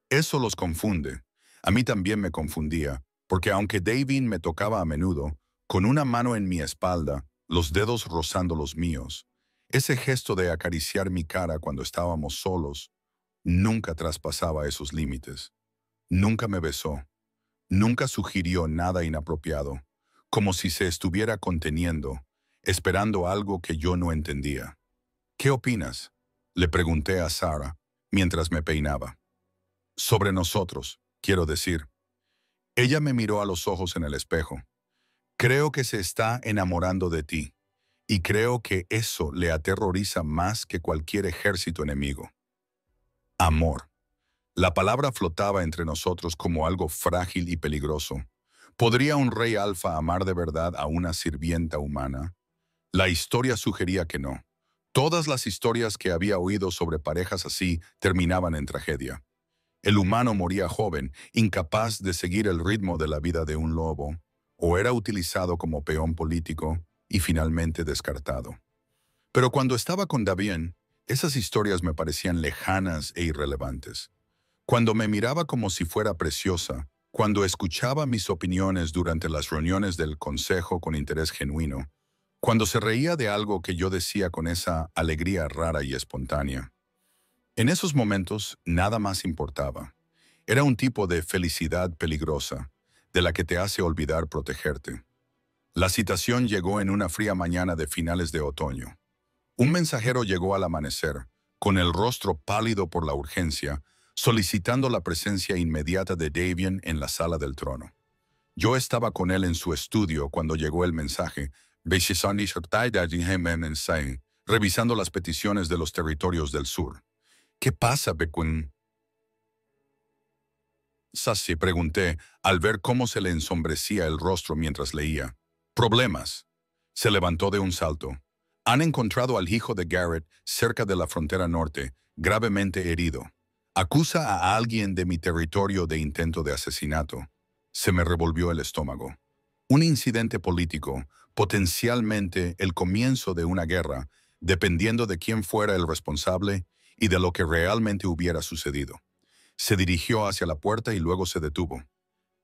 Eso los confunde. A mí también me confundía, porque aunque David me tocaba a menudo, con una mano en mi espalda, los dedos rozando los míos, ese gesto de acariciar mi cara cuando estábamos solos, nunca traspasaba esos límites. Nunca me besó. Nunca sugirió nada inapropiado, como si se estuviera conteniendo, esperando algo que yo no entendía. «¿Qué opinas?», le pregunté a Sarah mientras me peinaba. «Sobre nosotros, quiero decir». Ella me miró a los ojos en el espejo. «Creo que se está enamorando de ti, y creo que eso le aterroriza más que cualquier ejército enemigo». Amor. La palabra flotaba entre nosotros como algo frágil y peligroso. ¿Podría un rey alfa amar de verdad a una sirvienta humana? La historia sugería que no. Todas las historias que había oído sobre parejas así terminaban en tragedia. El humano moría joven, incapaz de seguir el ritmo de la vida de un lobo, o era utilizado como peón político y finalmente descartado. Pero cuando estaba con Davién, esas historias me parecían lejanas e irrelevantes. Cuando me miraba como si fuera preciosa, cuando escuchaba mis opiniones durante las reuniones del consejo con interés genuino, cuando se reía de algo que yo decía con esa alegría rara y espontánea. En esos momentos, nada más importaba. Era un tipo de felicidad peligrosa, de la que te hace olvidar protegerte. La citación llegó en una fría mañana de finales de otoño. Un mensajero llegó al amanecer, con el rostro pálido por la urgencia, solicitando la presencia inmediata de Davién en la sala del trono. Yo estaba con él en su estudio cuando llegó el mensaje, revisando las peticiones de los territorios del sur. «¿Qué pasa, Bequin?» Sassy, pregunté, al ver cómo se le ensombrecía el rostro mientras leía. «Problemas». Se levantó de un salto. «Han encontrado al hijo de Garrett cerca de la frontera norte, gravemente herido. Acusa a alguien de mi territorio de intento de asesinato». Se me revolvió el estómago. Un incidente político, potencialmente el comienzo de una guerra, dependiendo de quién fuera el responsable y de lo que realmente hubiera sucedido. Se dirigió hacia la puerta y luego se detuvo.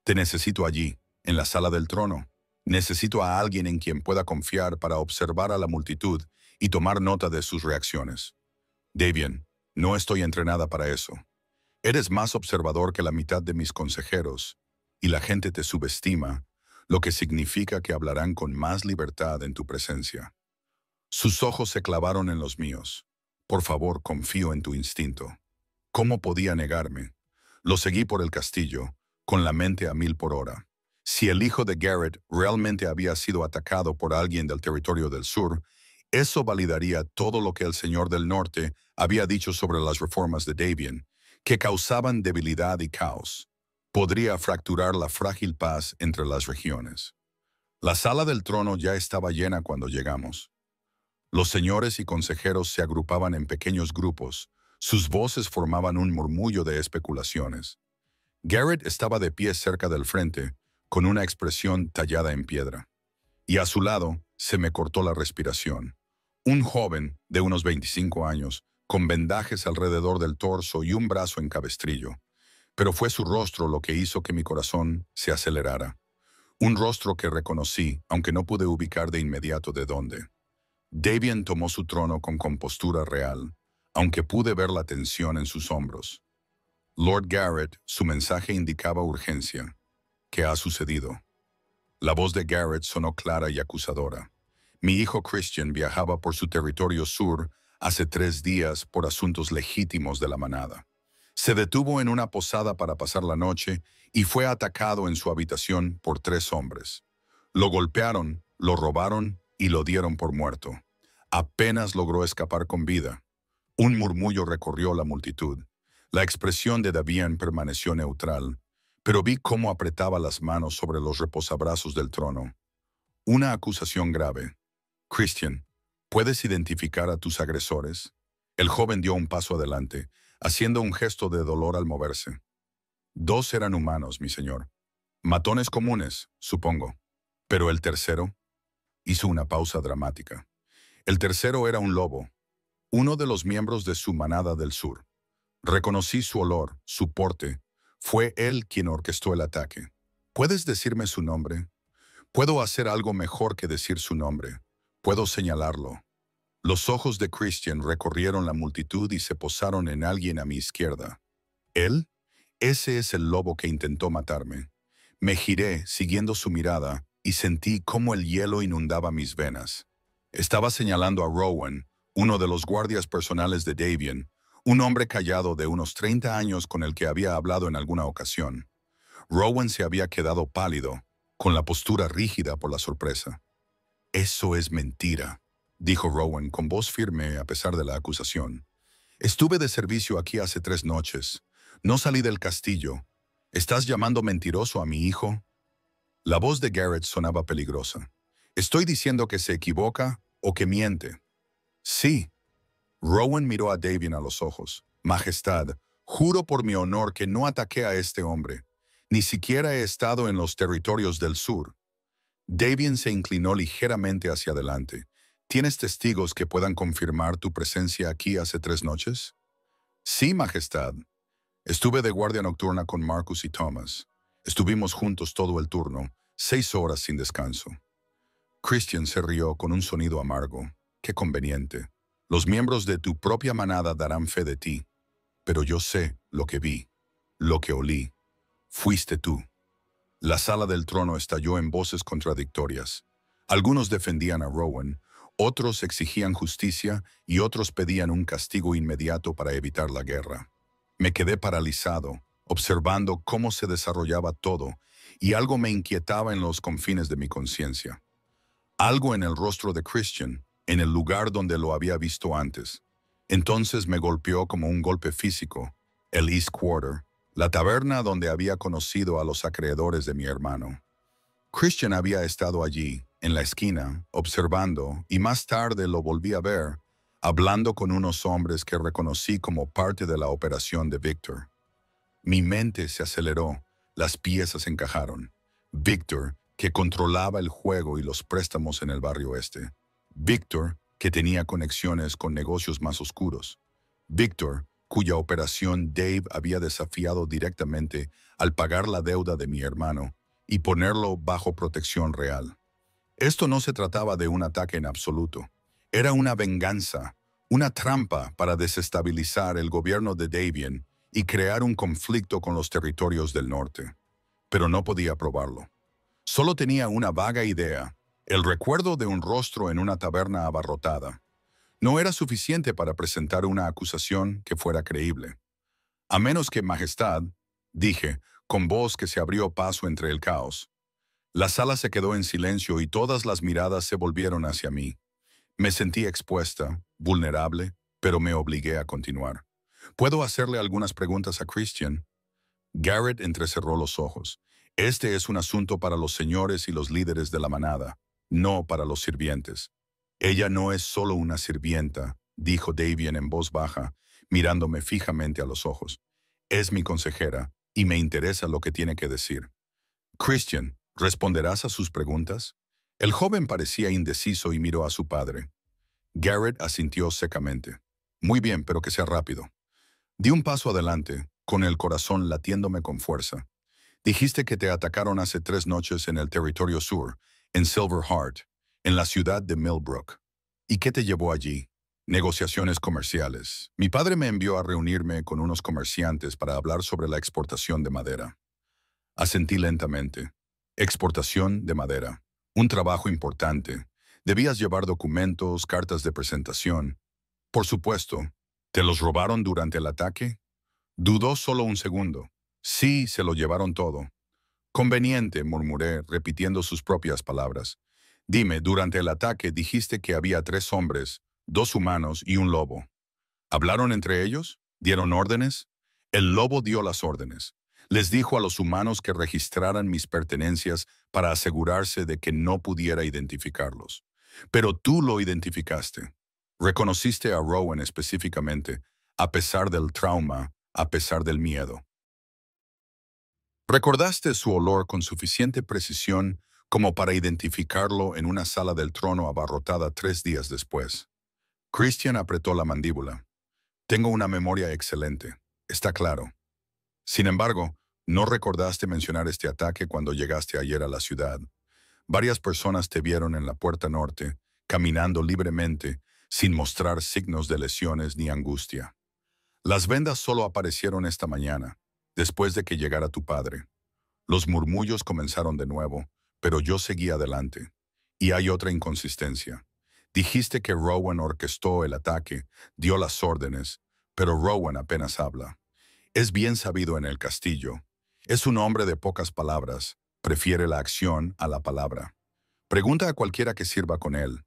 «Te necesito allí, en la sala del trono. Necesito a alguien en quien pueda confiar para observar a la multitud y tomar nota de sus reacciones». «Davién, no estoy entrenada para eso. Eres más observador que la mitad de mis consejeros, y la gente te subestima, lo que significa que hablarán con más libertad en tu presencia». Sus ojos se clavaron en los míos. «Por favor, confío en tu instinto». ¿Cómo podía negarme? Lo seguí por el castillo, con la mente a 1000 por hora. Si el hijo de Garrett realmente había sido atacado por alguien del territorio del sur, Eso validaría todo lo que el Señor del Norte había dicho sobre las reformas de Davian, que causaban debilidad y caos. Podría fracturar la frágil paz entre las regiones. La sala del trono ya estaba llena cuando llegamos. Los señores y consejeros se agrupaban en pequeños grupos. Sus voces formaban un murmullo de especulaciones. Garrett estaba de pie cerca del frente, con una expresión tallada en piedra. Y a su lado se me cortó la respiración. Un joven de unos 25 años, con vendajes alrededor del torso y un brazo en cabestrillo. Pero fue su rostro lo que hizo que mi corazón se acelerara. Un rostro que reconocí, aunque no pude ubicar de inmediato de dónde. Davian tomó su trono con compostura real, aunque pude ver la tensión en sus hombros. Lord Garrett, su mensaje indicaba urgencia. ¿Qué ha sucedido? La voz de Garrett sonó clara y acusadora. Mi hijo Christian viajaba por su territorio sur hace 3 días por asuntos legítimos de la manada. Se detuvo en una posada para pasar la noche y fue atacado en su habitación por 3 hombres. Lo golpearon, lo robaron y lo dieron por muerto. Apenas logró escapar con vida. Un murmullo recorrió la multitud. La expresión de Davian permaneció neutral, pero vi cómo apretaba las manos sobre los reposabrazos del trono. Una acusación grave. Christian, ¿puedes identificar a tus agresores? El joven dio un paso adelante, haciendo un gesto de dolor al moverse. 2 eran humanos, mi señor. Matones comunes, supongo. Pero el tercero hizo una pausa dramática. El tercero era un lobo, uno de los miembros de su manada del sur. Reconocí su olor, su porte. Fue él quien orquestó el ataque. ¿Puedes decirme su nombre? Puedo hacer algo mejor que decir su nombre. Puedo señalarlo. Los ojos de Christian recorrieron la multitud y se posaron en alguien a mi izquierda. ¿Él? Ese es el lobo que intentó matarme. Me giré, siguiendo su mirada, y sentí cómo el hielo inundaba mis venas. Estaba señalando a Rowan, uno de los guardias personales de Davian, un hombre callado de unos 30 años con el que había hablado en alguna ocasión. Rowan se había quedado pálido, con la postura rígida por la sorpresa. «Eso es mentira», dijo Rowan con voz firme a pesar de la acusación. «Estuve de servicio aquí hace 3 noches. No salí del castillo. ¿Estás llamando mentiroso a mi hijo?» La voz de Garrett sonaba peligrosa. «Estoy diciendo que se equivoca o que miente». «Sí». Rowan miró a Davian a los ojos. «Majestad, juro por mi honor que no ataqué a este hombre. Ni siquiera he estado en los territorios del sur». Davian se inclinó ligeramente hacia adelante. «¿Tienes testigos que puedan confirmar tu presencia aquí hace 3 noches?» «Sí, Majestad. Estuve de guardia nocturna con Marcus y Thomas. Estuvimos juntos todo el turno, 6 horas sin descanso». Christian se rió con un sonido amargo. «Qué conveniente. Los miembros de tu propia manada darán fe de ti. Pero yo sé lo que vi, lo que olí. Fuiste tú». La sala del trono estalló en voces contradictorias. Algunos defendían a Rowan, otros exigían justicia y otros pedían un castigo inmediato para evitar la guerra. Me quedé paralizado, observando cómo se desarrollaba todo, y algo me inquietaba en los confines de mi conciencia. Algo en el rostro de Christian, en el lugar donde lo había visto antes. Entonces me golpeó como un golpe físico, el East Quarter, la taberna donde había conocido a los acreedores de mi hermano. Christian había estado allí, en la esquina, observando, y más tarde lo volví a ver, hablando con unos hombres que reconocí como parte de la operación de Victor. Mi mente se aceleró, las piezas encajaron. Victor, que controlaba el juego y los préstamos en el barrio este. Victor, que tenía conexiones con negocios más oscuros. Victor, cuya operación Dave había desafiado directamente al pagar la deuda de mi hermano y ponerlo bajo protección real. Esto no se trataba de un ataque en absoluto. Era una venganza, una trampa para desestabilizar el gobierno de Davian y crear un conflicto con los territorios del norte. Pero no podía probarlo. Solo tenía una vaga idea, el recuerdo de un rostro en una taberna abarrotada. No era suficiente para presentar una acusación que fuera creíble. «A menos que, Majestad», dije, con voz que se abrió paso entre el caos. La sala se quedó en silencio y todas las miradas se volvieron hacia mí. Me sentí expuesta, vulnerable, pero me obligué a continuar. ¿Puedo hacerle algunas preguntas a Christian? Garrett entrecerró los ojos. Este es un asunto para los señores y los líderes de la manada, no para los sirvientes. Ella no es solo una sirvienta, dijo Davian en voz baja, mirándome fijamente a los ojos. Es mi consejera, y me interesa lo que tiene que decir. Christian, ¿responderás a sus preguntas? El joven parecía indeciso y miró a su padre. Garrett asintió secamente. Muy bien, pero que sea rápido. Di un paso adelante, con el corazón latiéndome con fuerza. Dijiste que te atacaron hace 3 noches en el territorio sur, en Silver Heart, en la ciudad de Millbrook. ¿Y qué te llevó allí? Negociaciones comerciales. Mi padre me envió a reunirme con unos comerciantes para hablar sobre la exportación de madera. Asentí lentamente. Exportación de madera. Un trabajo importante. Debías llevar documentos, cartas de presentación. Por supuesto. ¿Te los robaron durante el ataque? Dudó solo un segundo. Sí, se lo llevaron todo. Conveniente, murmuré, repitiendo sus propias palabras. Dime, durante el ataque dijiste que había 3 hombres, 2 humanos y un lobo. ¿Hablaron entre ellos? ¿Dieron órdenes? El lobo dio las órdenes. Les dijo a los humanos que registraran mis pertenencias para asegurarse de que no pudiera identificarlos. Pero tú lo identificaste. Reconociste a Rowan específicamente, a pesar del trauma, a pesar del miedo. Recordaste su olor con suficiente precisión como para identificarlo en una sala del trono abarrotada 3 días después. Christian apretó la mandíbula. Tengo una memoria excelente, está claro. Sin embargo, no recordaste mencionar este ataque cuando llegaste ayer a la ciudad. Varias personas te vieron en la puerta norte, caminando libremente, sin mostrar signos de lesiones ni angustia. Las vendas solo aparecieron esta mañana, después de que llegara tu padre. Los murmullos comenzaron de nuevo, pero yo seguí adelante. Y hay otra inconsistencia. Dijiste que Rowan orquestó el ataque, dio las órdenes, pero Rowan apenas habla. Es bien sabido en el castillo. Es un hombre de pocas palabras, prefiere la acción a la palabra. Pregunta a cualquiera que sirva con él.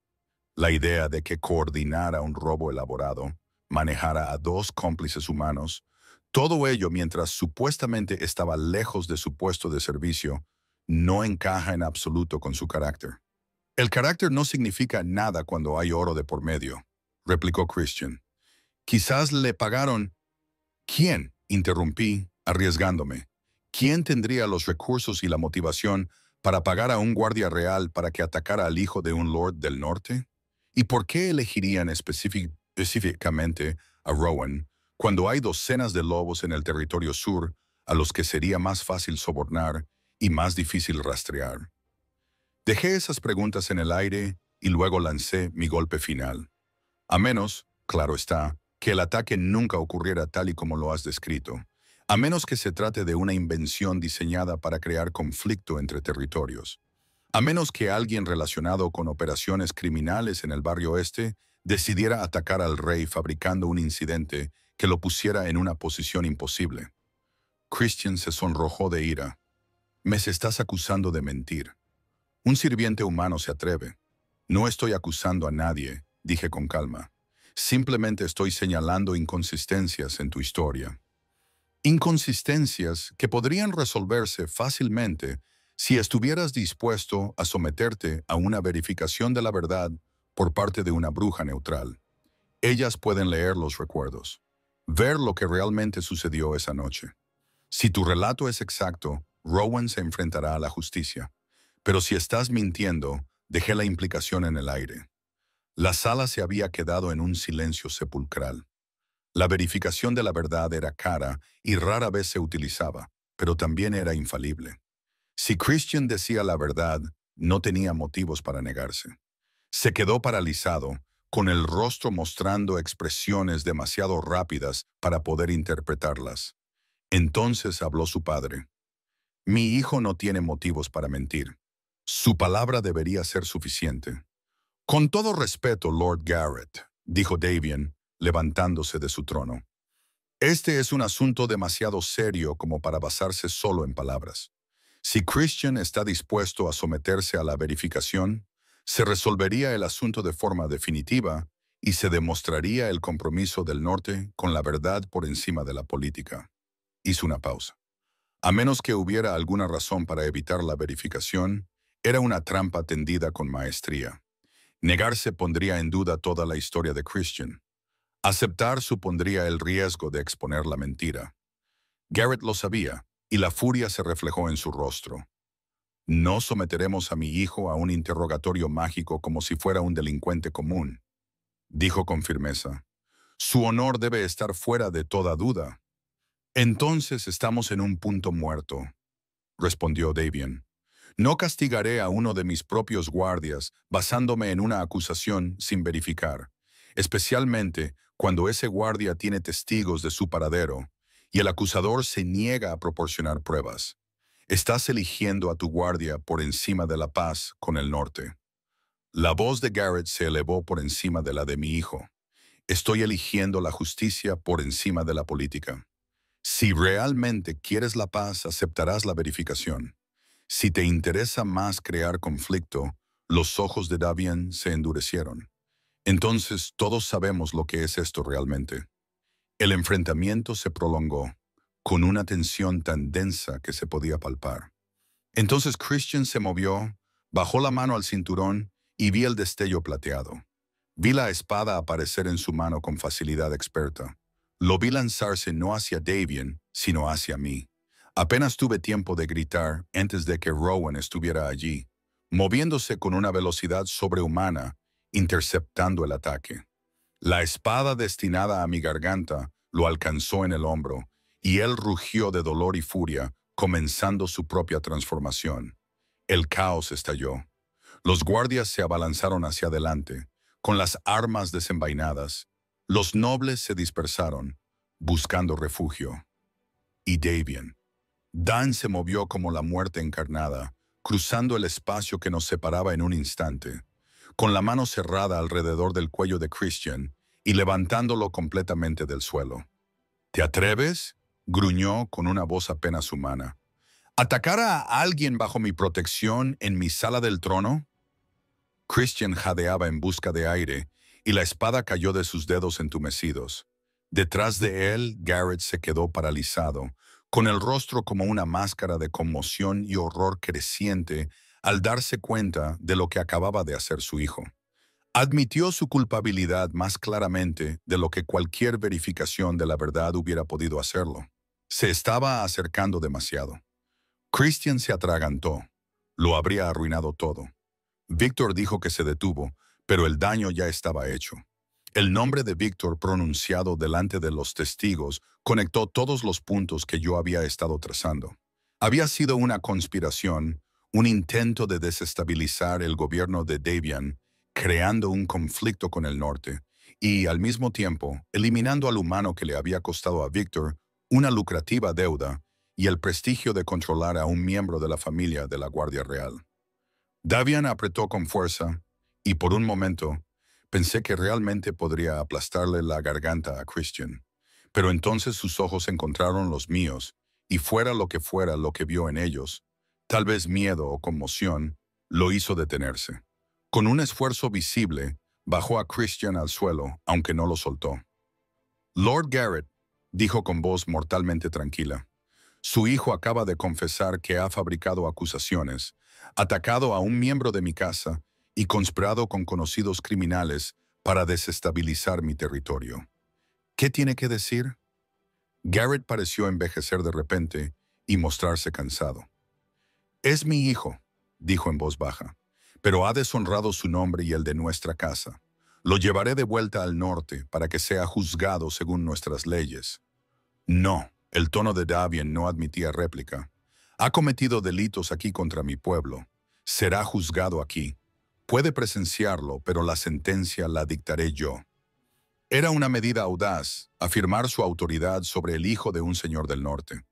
La idea de que coordinara un robo elaborado, manejara a 2 cómplices humanos, todo ello mientras supuestamente estaba lejos de su puesto de servicio, no encaja en absoluto con su carácter. El carácter no significa nada cuando hay oro de por medio, replicó Christian. Quizás le pagaron. ¿Quién? Interrumpí, arriesgándome. ¿Quién tendría los recursos y la motivación para pagar a un guardia real para que atacara al hijo de un lord del norte? ¿Y por qué elegirían específicamente a Rowan cuando hay docenas de lobos en el territorio sur a los que sería más fácil sobornar y más difícil rastrear? Dejé esas preguntas en el aire y luego lancé mi golpe final. A menos, claro está, que el ataque nunca ocurriera tal y como lo has descrito, a menos que se trate de una invención diseñada para crear conflicto entre territorios. A menos que alguien relacionado con operaciones criminales en el barrio este decidiera atacar al rey fabricando un incidente que lo pusiera en una posición imposible. Christian se sonrojó de ira. Me estás acusando de mentir. Un sirviente humano se atreve. No estoy acusando a nadie, dije con calma. Simplemente estoy señalando inconsistencias en tu historia. Inconsistencias que podrían resolverse fácilmente si estuvieras dispuesto a someterte a una verificación de la verdad por parte de una bruja neutral. Ellas pueden leer los recuerdos, ver lo que realmente sucedió esa noche. Si tu relato es exacto, Rowan se enfrentará a la justicia. Pero si estás mintiendo, dejé la implicación en el aire. La sala se había quedado en un silencio sepulcral. La verificación de la verdad era cara y rara vez se utilizaba, pero también era infalible. Si Christian decía la verdad, no tenía motivos para negarse. Se quedó paralizado, con el rostro mostrando expresiones demasiado rápidas para poder interpretarlas. Entonces habló su padre. Mi hijo no tiene motivos para mentir. Su palabra debería ser suficiente. Con todo respeto, Lord Garrett, dijo Davian, levantándose de su trono. Este es un asunto demasiado serio como para basarse solo en palabras. Si Christian está dispuesto a someterse a la verificación, Se resolvería el asunto de forma definitiva y se demostraría el compromiso del norte con la verdad por encima de la política. Hizo una pausa. A menos que hubiera alguna razón para evitar la verificación, era una trampa tendida con maestría. Negarse pondría en duda toda la historia de Christian. Aceptar supondría el riesgo de exponer la mentira. Garrett lo sabía, y la furia se reflejó en su rostro. No someteremos a mi hijo a un interrogatorio mágico como si fuera un delincuente común, dijo con firmeza. Su honor debe estar fuera de toda duda. Entonces estamos en un punto muerto, respondió Davian. No castigaré a uno de mis propios guardias basándome en una acusación sin verificar, especialmente cuando ese guardia tiene testigos de su paradero y el acusador se niega a proporcionar pruebas. Estás eligiendo a tu guardia por encima de la paz con el norte. La voz de Garrett se elevó por encima de la de mi hijo. Estoy eligiendo la justicia por encima de la política. Si realmente quieres la paz, aceptarás la verificación. Si te interesa más crear conflicto, los ojos de Davian se endurecieron. Entonces todos sabemos lo que es esto realmente. El enfrentamiento se prolongó, con una tensión tan densa que se podía palpar. Entonces Christian se movió, bajó la mano al cinturón y vi el destello plateado. Vi la espada aparecer en su mano con facilidad experta. Lo vi lanzarse no hacia Davian, sino hacia mí. Apenas tuve tiempo de gritar antes de que Rowan estuviera allí, moviéndose con una velocidad sobrehumana, interceptando el ataque. La espada destinada a mi garganta lo alcanzó en el hombro, y él rugió de dolor y furia, comenzando su propia transformación. El caos estalló. Los guardias se abalanzaron hacia adelante, con las armas desenvainadas. Los nobles se dispersaron, buscando refugio. Y Davian. Dan se movió como la muerte encarnada, cruzando el espacio que nos separaba en un instante, con la mano cerrada alrededor del cuello de Christian y levantándolo completamente del suelo. ¿Te atreves?, gruñó con una voz apenas humana. ¿Atacar a alguien bajo mi protección en mi sala del trono? Christian jadeaba en busca de aire y la espada cayó de sus dedos entumecidos. Detrás de él, Garrett se quedó paralizado, con el rostro como una máscara de conmoción y horror creciente al darse cuenta de lo que acababa de hacer su hijo. Admitió su culpabilidad más claramente de lo que cualquier verificación de la verdad hubiera podido hacerlo. Se estaba acercando demasiado. Christian se atragantó. Lo habría arruinado todo. Víctor dijo que se detuvo, pero el daño ya estaba hecho. El nombre de Víctor pronunciado delante de los testigos conectó todos los puntos que yo había estado trazando. Había sido una conspiración, un intento de desestabilizar el gobierno de Davian, creando un conflicto con el norte, y al mismo tiempo eliminando al humano que le había costado a Víctor una lucrativa deuda y el prestigio de controlar a un miembro de la familia de la Guardia Real. Davian apretó con fuerza, y por un momento pensé que realmente podría aplastarle la garganta a Christian. Pero entonces sus ojos encontraron los míos, y fuera lo que vio en ellos, tal vez miedo o conmoción, lo hizo detenerse. Con un esfuerzo visible, bajó a Christian al suelo, aunque no lo soltó. Lord Garrett, dijo con voz mortalmente tranquila, su hijo acaba de confesar que ha fabricado acusaciones, atacado a un miembro de mi casa y conspirado con conocidos criminales para desestabilizar mi territorio. ¿Qué tiene que decir? Garrett pareció envejecer de repente y mostrarse cansado. Es mi hijo, dijo en voz baja, pero ha deshonrado su nombre y el de nuestra casa. Lo llevaré de vuelta al norte para que sea juzgado según nuestras leyes. No, el tono de Davian no admitía réplica. Ha cometido delitos aquí contra mi pueblo. Será juzgado aquí. Puede presenciarlo, pero la sentencia la dictaré yo. Era una medida audaz, afirmar su autoridad sobre el hijo de un señor del norte.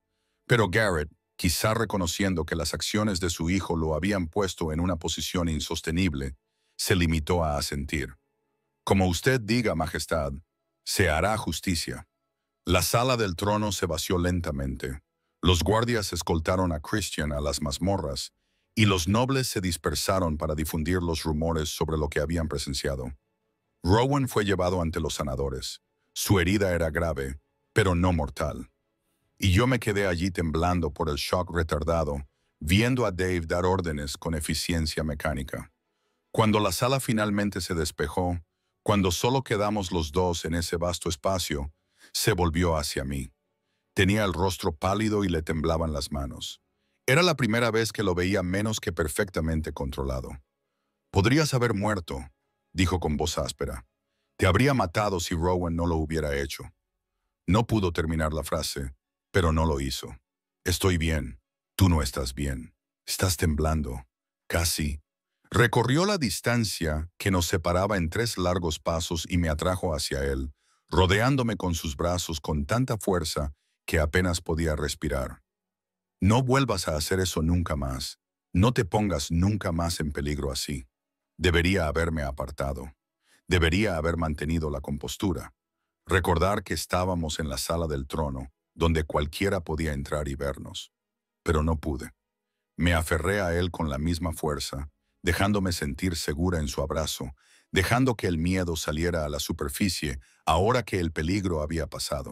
Pero Garrett, quizá reconociendo que las acciones de su hijo lo habían puesto en una posición insostenible, se limitó a asentir. Como usted diga, Majestad, se hará justicia. La sala del trono se vació lentamente. Los guardias escoltaron a Christian a las mazmorras y los nobles se dispersaron para difundir los rumores sobre lo que habían presenciado. Rowan fue llevado ante los sanadores. Su herida era grave, pero no mortal. Y yo me quedé allí temblando por el shock retardado, viendo a Dave dar órdenes con eficiencia mecánica. Cuando la sala finalmente se despejó, cuando solo quedamos los dos en ese vasto espacio, se volvió hacia mí. Tenía el rostro pálido y le temblaban las manos. Era la primera vez que lo veía menos que perfectamente controlado. «Podrías haber muerto», dijo con voz áspera. «Te habría matado si Rowan no lo hubiera hecho». No pudo terminar la frase, pero no lo hizo. «Estoy bien. Tú no estás bien. Estás temblando. Casi». Recorrió la distancia que nos separaba en 3 largos pasos y me atrajo hacia él, rodeándome con sus brazos con tanta fuerza que apenas podía respirar. «No vuelvas a hacer eso nunca más. No te pongas nunca más en peligro así». Debería haberme apartado. Debería haber mantenido la compostura. Recordar que estábamos en la sala del trono, donde cualquiera podía entrar y vernos. Pero no pude. Me aferré a él con la misma fuerza, dejándome sentir segura en su abrazo, dejando que el miedo saliera a la superficie ahora que el peligro había pasado.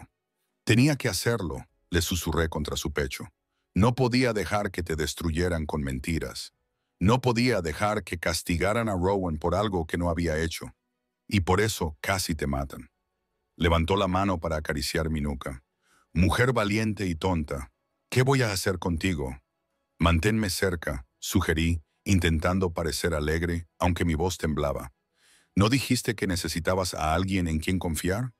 «Tenía que hacerlo», le susurré contra su pecho. «No podía dejar que te destruyeran con mentiras. No podía dejar que castigaran a Rowan por algo que no había hecho. Y por eso casi te matan». Levantó la mano para acariciar mi nuca. «Mujer valiente y tonta, ¿qué voy a hacer contigo?» «Manténme cerca», sugerí, intentando parecer alegre, aunque mi voz temblaba. «¿No dijiste que necesitabas a alguien en quien confiar?»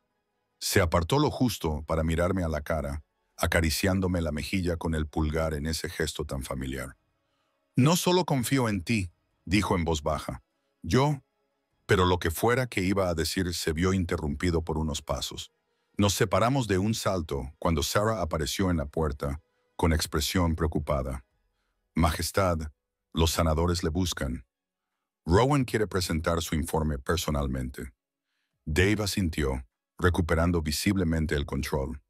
Se apartó lo justo para mirarme a la cara, acariciándome la mejilla con el pulgar en ese gesto tan familiar. «No solo confío en ti», dijo en voz baja. «Yo...» Pero lo que fuera que iba a decir se vio interrumpido por unos pasos. Nos separamos de un salto cuando Sarah apareció en la puerta, con expresión preocupada. «Majestad, los sanadores le buscan. Rowan quiere presentar su informe personalmente». Dave asintió, recuperando visiblemente el control.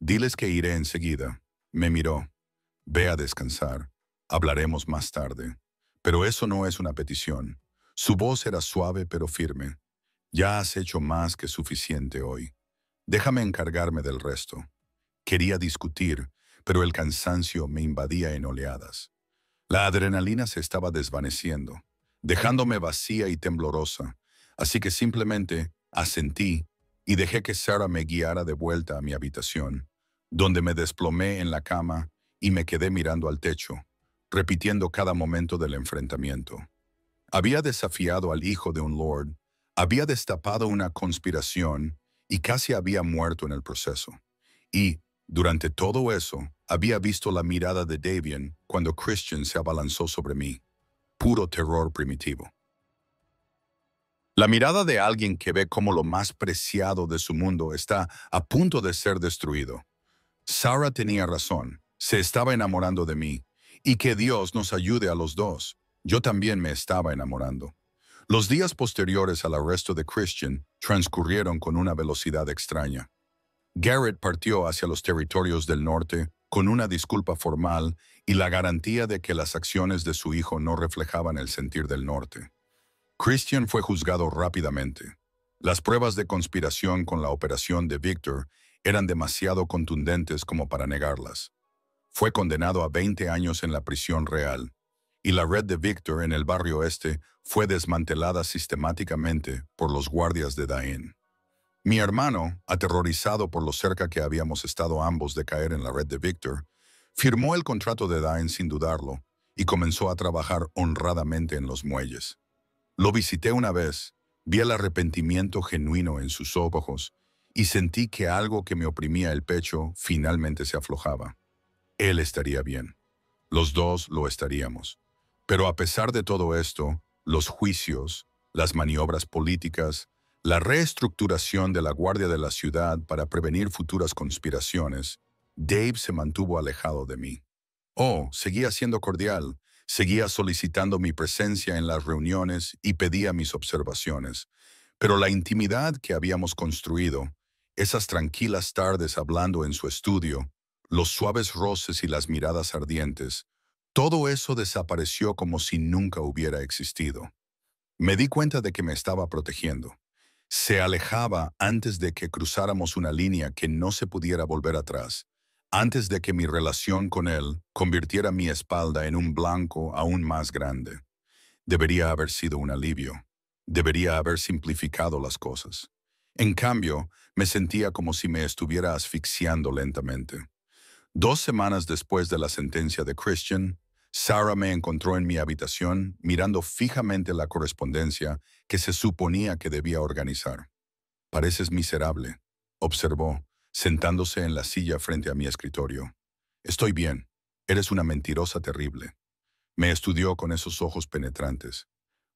«Diles que iré enseguida». Me miró. «Ve a descansar. Hablaremos más tarde». Pero eso no es una petición. Su voz era suave pero firme. «Ya has hecho más que suficiente hoy. Déjame encargarme del resto». Quería discutir, pero el cansancio me invadía en oleadas. La adrenalina se estaba desvaneciendo, dejándome vacía y temblorosa, así que simplemente asentí y dejé que Sarah me guiara de vuelta a mi habitación, donde me desplomé en la cama y me quedé mirando al techo, repitiendo cada momento del enfrentamiento. Había desafiado al hijo de un lord, había destapado una conspiración y casi había muerto en el proceso. Y, durante todo eso, había visto la mirada de Davian cuando Christian se abalanzó sobre mí. Puro terror primitivo. La mirada de alguien que ve como lo más preciado de su mundo está a punto de ser destruido. Sarah tenía razón, se estaba enamorando de mí, y que Dios nos ayude a los dos. Yo también me estaba enamorando. Los días posteriores al arresto de Christian transcurrieron con una velocidad extraña. Garrett partió hacia los territorios del norte con una disculpa formal y la garantía de que las acciones de su hijo no reflejaban el sentir del norte. Christian fue juzgado rápidamente. Las pruebas de conspiración con la operación de Victor eran demasiado contundentes como para negarlas. Fue condenado a 20 años en la prisión real, y la red de Victor en el barrio este fue desmantelada sistemáticamente por los guardias de Dain. Mi hermano, aterrorizado por lo cerca que habíamos estado ambos de caer en la red de Victor, firmó el contrato de Dain sin dudarlo y comenzó a trabajar honradamente en los muelles. Lo visité una vez, vi el arrepentimiento genuino en sus ojos y sentí que algo que me oprimía el pecho finalmente se aflojaba. Él estaría bien. Los dos lo estaríamos. Pero a pesar de todo esto, los juicios, las maniobras políticas, la reestructuración de la Guardia de la Ciudad para prevenir futuras conspiraciones, Dave se mantuvo alejado de mí. Oh, seguía siendo cordial, seguía solicitando mi presencia en las reuniones y pedía mis observaciones. Pero la intimidad que habíamos construido, esas tranquilas tardes hablando en su estudio, los suaves roces y las miradas ardientes, Todo eso desapareció como si nunca hubiera existido. Me di cuenta de que me estaba protegiendo. Se alejaba antes de que cruzáramos una línea que no se pudiera volver atrás, antes de que mi relación con él convirtiera mi espalda en un blanco aún más grande. Debería haber sido un alivio. Debería haber simplificado las cosas. En cambio, me sentía como si me estuviera asfixiando lentamente. 2 semanas después de la sentencia de Christian, Sarah me encontró en mi habitación mirando fijamente la correspondencia que se suponía que debía organizar. «Pareces miserable», observó, sentándose en la silla frente a mi escritorio. «Estoy bien. Eres una mentirosa terrible». Me estudió con esos ojos penetrantes.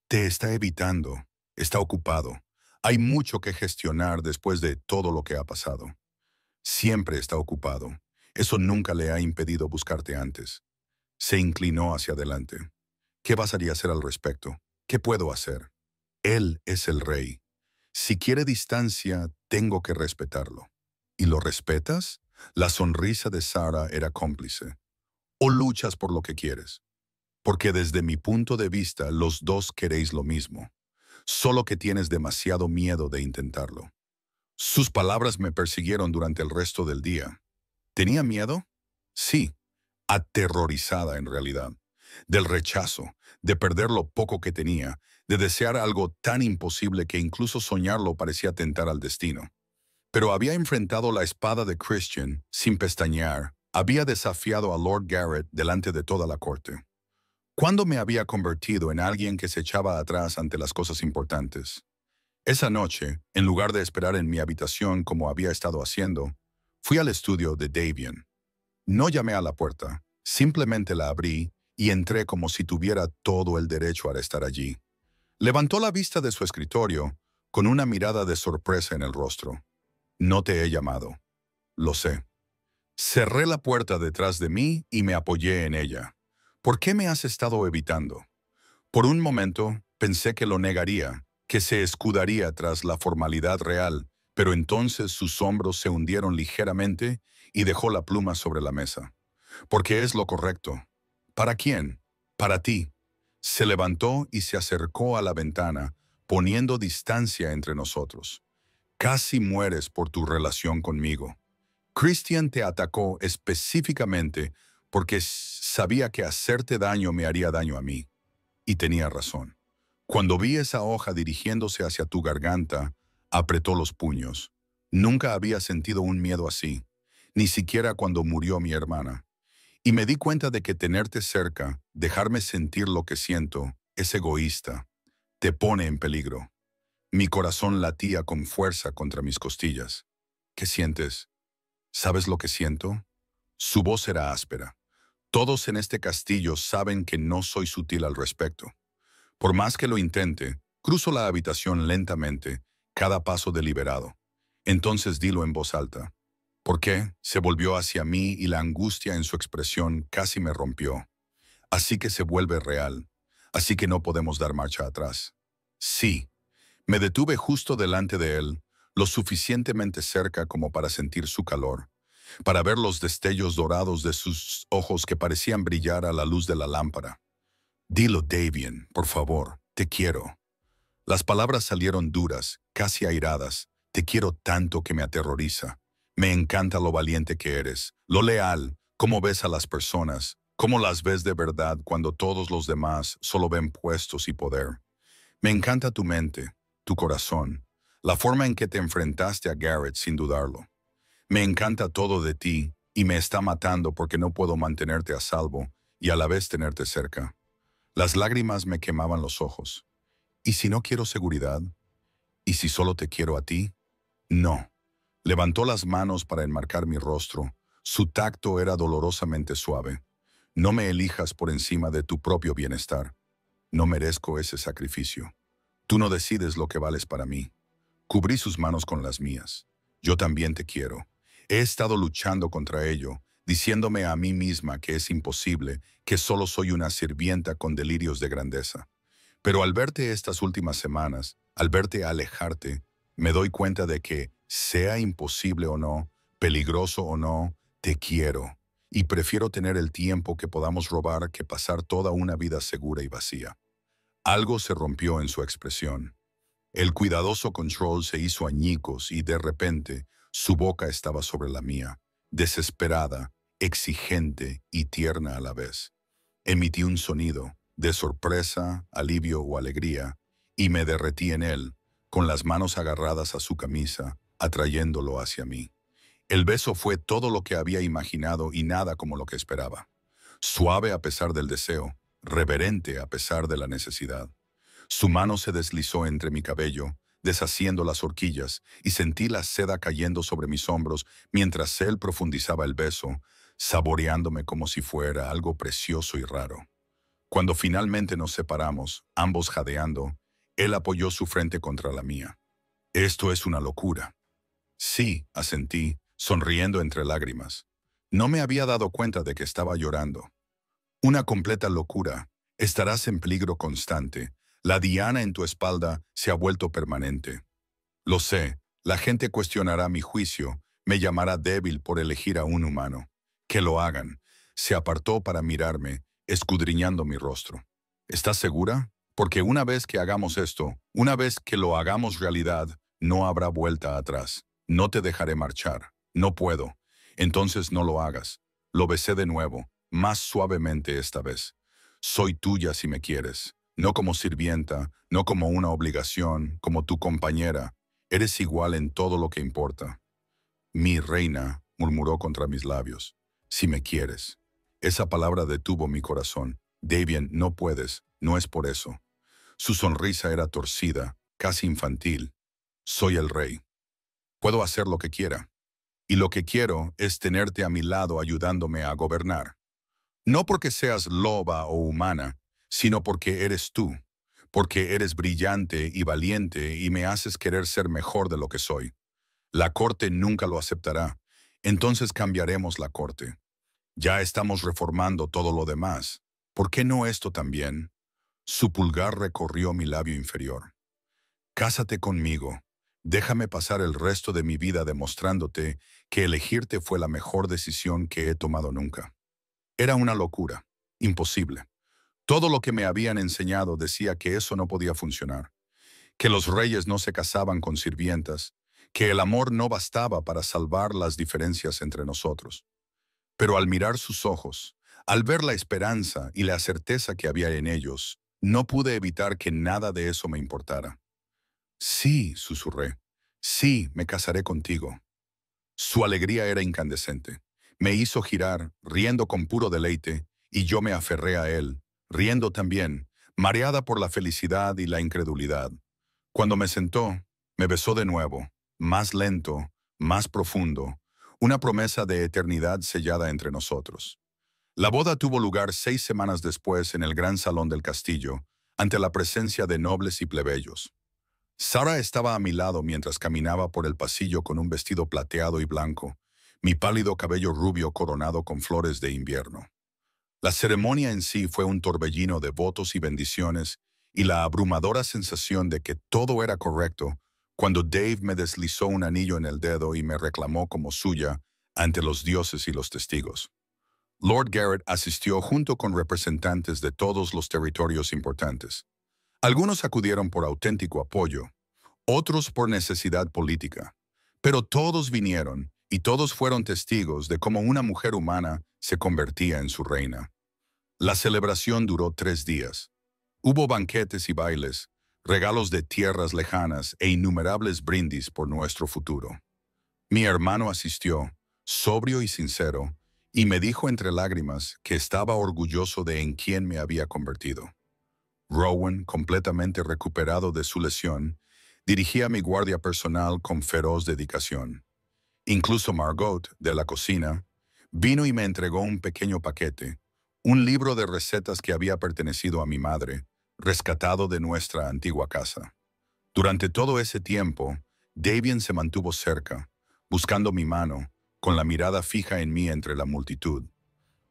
«Te está evitando. Está ocupado. Hay mucho que gestionar después de todo lo que ha pasado. Siempre está ocupado. Eso nunca le ha impedido buscarte antes». Se inclinó hacia adelante. «¿Qué vas a hacer al respecto? ¿Qué puedo hacer? Él es el rey. Si quiere distancia, tengo que respetarlo». «¿Y lo respetas?» La sonrisa de Sarah era cómplice. «¿O luchas por lo que quieres?» «Porque desde mi punto de vista, los dos queréis lo mismo. Solo que tienes demasiado miedo de intentarlo». Sus palabras me persiguieron durante el resto del día. ¿Tenía miedo? Sí, aterrorizada en realidad. Del rechazo, de perder lo poco que tenía, de desear algo tan imposible que incluso soñarlo parecía tentar al destino. Pero había enfrentado la espada de Christian sin pestañear, había desafiado a Lord Garrett delante de toda la corte. ¿Cuándo me había convertido en alguien que se echaba atrás ante las cosas importantes? Esa noche, en lugar de esperar en mi habitación como había estado haciendo, fui al estudio de Davian. No llamé a la puerta, simplemente la abrí y entré como si tuviera todo el derecho a estar allí. Levantó la vista de su escritorio con una mirada de sorpresa en el rostro. «No te he llamado». «Lo sé». Cerré la puerta detrás de mí y me apoyé en ella. «¿Por qué me has estado evitando?» Por un momento pensé que lo negaría, que se escudaría tras la formalidad real, pero entonces sus hombros se hundieron ligeramente y dejó la pluma sobre la mesa. «Porque es lo correcto». «¿Para quién?» «Para ti». Se levantó y se acercó a la ventana, poniendo distancia entre nosotros. «Casi mueres por tu relación conmigo. Christian te atacó específicamente porque sabía que hacerte daño me haría daño a mí. Y tenía razón. Cuando vi esa hoja dirigiéndose hacia tu garganta, apretó los puños. Nunca había sentido un miedo así, ni siquiera cuando murió mi hermana. Y me di cuenta de que tenerte cerca, dejarme sentir lo que siento, es egoísta. Te pone en peligro». Mi corazón latía con fuerza contra mis costillas. «¿Qué sientes?» «¿Sabes lo que siento?» Su voz era áspera. «Todos en este castillo saben que no soy sutil al respecto. Por más que lo intente, cruzo la habitación lentamente, cada paso deliberado. Entonces dilo en voz alta». «¿Por qué?» Se volvió hacia mí y la angustia en su expresión casi me rompió. «Así que se vuelve real. Así que no podemos dar marcha atrás». «Sí». Me detuve justo delante de él, lo suficientemente cerca como para sentir su calor, para ver los destellos dorados de sus ojos que parecían brillar a la luz de la lámpara. «Dilo, Davian, por favor, te quiero». Las palabras salieron duras, casi airadas. «Te quiero tanto que me aterroriza. Me encanta lo valiente que eres, lo leal, cómo ves a las personas, cómo las ves de verdad cuando todos los demás solo ven puestos y poder. Me encanta tu mente, tu corazón, la forma en que te enfrentaste a Garrett sin dudarlo. Me encanta todo de ti y me está matando porque no puedo mantenerte a salvo y a la vez tenerte cerca». Las lágrimas me quemaban los ojos. «¿Y si no quiero seguridad? ¿Y si solo te quiero a ti?» «No». Levantó las manos para enmarcar mi rostro. Su tacto era dolorosamente suave. «No me elijas por encima de tu propio bienestar. No merezco ese sacrificio. Tú no decides lo que vales para mí». Cubrí sus manos con las mías. «Yo también te quiero. He estado luchando contra ello, diciéndome a mí misma que es imposible, que solo soy una sirvienta con delirios de grandeza. Pero al verte estas últimas semanas, al verte alejarte, me doy cuenta de que, sea imposible o no, peligroso o no, te quiero. y prefiero tener el tiempo que podamos robar que pasar toda una vida segura y vacía. Algo se rompió en su expresión. El cuidadoso control se hizo añicos y de repente su boca estaba sobre la mía, desesperada, exigente y tierna a la vez. Emití un sonido, de sorpresa, alivio o alegría, y me derretí en él, con las manos agarradas a su camisa, atrayéndolo hacia mí. El beso fue todo lo que había imaginado y nada como lo que esperaba. Suave a pesar del deseo, reverente a pesar de la necesidad. Su mano se deslizó entre mi cabello, deshaciendo las horquillas, y sentí la seda cayendo sobre mis hombros mientras él profundizaba el beso, saboreándome como si fuera algo precioso y raro. Cuando finalmente nos separamos, ambos jadeando, él apoyó su frente contra la mía. Esto es una locura. Sí, asentí, sonriendo entre lágrimas. No me había dado cuenta de que estaba llorando. Una completa locura. Estarás en peligro constante. La diana en tu espalda se ha vuelto permanente. Lo sé, la gente cuestionará mi juicio, me llamará débil por elegir a un humano. Que lo hagan. Se apartó para mirarme, escudriñando mi rostro. ¿Estás segura? Porque una vez que hagamos esto, una vez que lo hagamos realidad, no habrá vuelta atrás. No te dejaré marchar. No puedo. Entonces no lo hagas. Lo besé de nuevo, más suavemente esta vez. Soy tuya si me quieres. No como sirvienta, no como una obligación, como tu compañera. Eres igual en todo lo que importa. Mi reina, murmuró contra mis labios. Si me quieres. Esa palabra detuvo mi corazón. Davian, no puedes, no es por eso. Su sonrisa era torcida, casi infantil. Soy el rey. Puedo hacer lo que quiera. Y lo que quiero es tenerte a mi lado ayudándome a gobernar. No porque seas loba o humana, sino porque eres tú, porque eres brillante y valiente y me haces querer ser mejor de lo que soy. La corte nunca lo aceptará, entonces cambiaremos la corte. Ya estamos reformando todo lo demás. ¿Por qué no esto también? Su pulgar recorrió mi labio inferior. Cásate conmigo. Déjame pasar el resto de mi vida demostrándote que elegirte fue la mejor decisión que he tomado nunca. Era una locura, imposible. Todo lo que me habían enseñado decía que eso no podía funcionar, que los reyes no se casaban con sirvientas, que el amor no bastaba para salvar las diferencias entre nosotros. Pero al mirar sus ojos, al ver la esperanza y la certeza que había en ellos, no pude evitar que nada de eso me importara. Sí, susurré. Sí, me casaré contigo. Su alegría era incandescente. Me hizo girar, riendo con puro deleite, y yo me aferré a él, riendo también, mareada por la felicidad y la incredulidad. Cuando me sentó, me besó de nuevo, más lento, más profundo, una promesa de eternidad sellada entre nosotros. La boda tuvo lugar 6 semanas después en el gran salón del castillo, ante la presencia de nobles y plebeyos. Sara estaba a mi lado mientras caminaba por el pasillo con un vestido plateado y blanco, mi pálido cabello rubio coronado con flores de invierno. La ceremonia en sí fue un torbellino de votos y bendiciones y la abrumadora sensación de que todo era correcto cuando Dave me deslizó un anillo en el dedo y me reclamó como suya ante los dioses y los testigos. Lord Garrett asistió junto con representantes de todos los territorios importantes. Algunos acudieron por auténtico apoyo, otros por necesidad política, pero todos vinieron y todos fueron testigos de cómo una mujer humana se convertía en su reina. La celebración duró 3 días. Hubo banquetes y bailes, regalos de tierras lejanas e innumerables brindis por nuestro futuro. Mi hermano asistió, sobrio y sincero, y me dijo entre lágrimas que estaba orgulloso de en quién me había convertido. Rowan, completamente recuperado de su lesión, dirigía mi guardia personal con feroz dedicación. Incluso Margot, de la cocina, vino y me entregó un pequeño paquete, un libro de recetas que había pertenecido a mi madre, rescatado de nuestra antigua casa. Durante todo ese tiempo, Davian se mantuvo cerca, buscando mi mano, con la mirada fija en mí entre la multitud.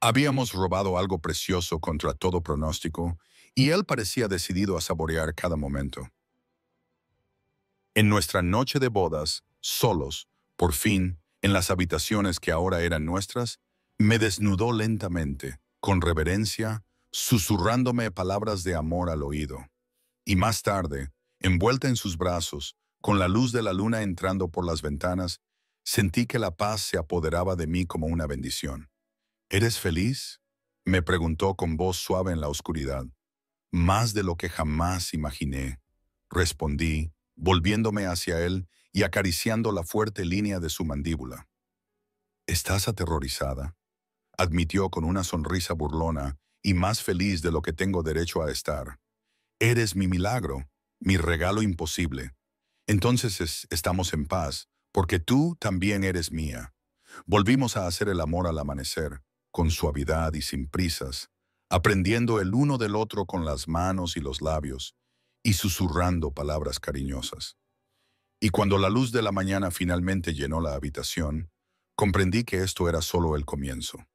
Habíamos robado algo precioso contra todo pronóstico, y él parecía decidido a saborear cada momento. En nuestra noche de bodas, solos, por fin, en las habitaciones que ahora eran nuestras, Me desnudó lentamente, con reverencia, susurrándome palabras de amor al oído. Y más tarde, envuelta en sus brazos, con la luz de la luna entrando por las ventanas, sentí que la paz se apoderaba de mí como una bendición. ¿Eres feliz?, me preguntó con voz suave en la oscuridad. Más de lo que jamás imaginé, respondí, volviéndome hacia él y acariciando la fuerte línea de su mandíbula. ¿Estás aterrorizada?, admitió con una sonrisa burlona y más feliz de lo que tengo derecho a estar. Eres mi milagro, mi regalo imposible. Entonces estamos en paz, porque tú también eres mía. Volvimos a hacer el amor al amanecer, con suavidad y sin prisas, aprendiendo el uno del otro con las manos y los labios, y susurrando palabras cariñosas. Y cuando la luz de la mañana finalmente llenó la habitación, comprendí que esto era solo el comienzo.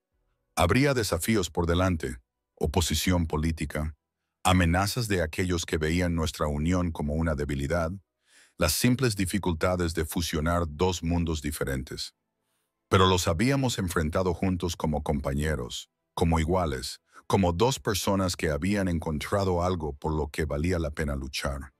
Habría desafíos por delante, oposición política, amenazas de aquellos que veían nuestra unión como una debilidad, las simples dificultades de fusionar dos mundos diferentes. Pero los habíamos enfrentado juntos como compañeros, como iguales, como dos personas que habían encontrado algo por lo que valía la pena luchar.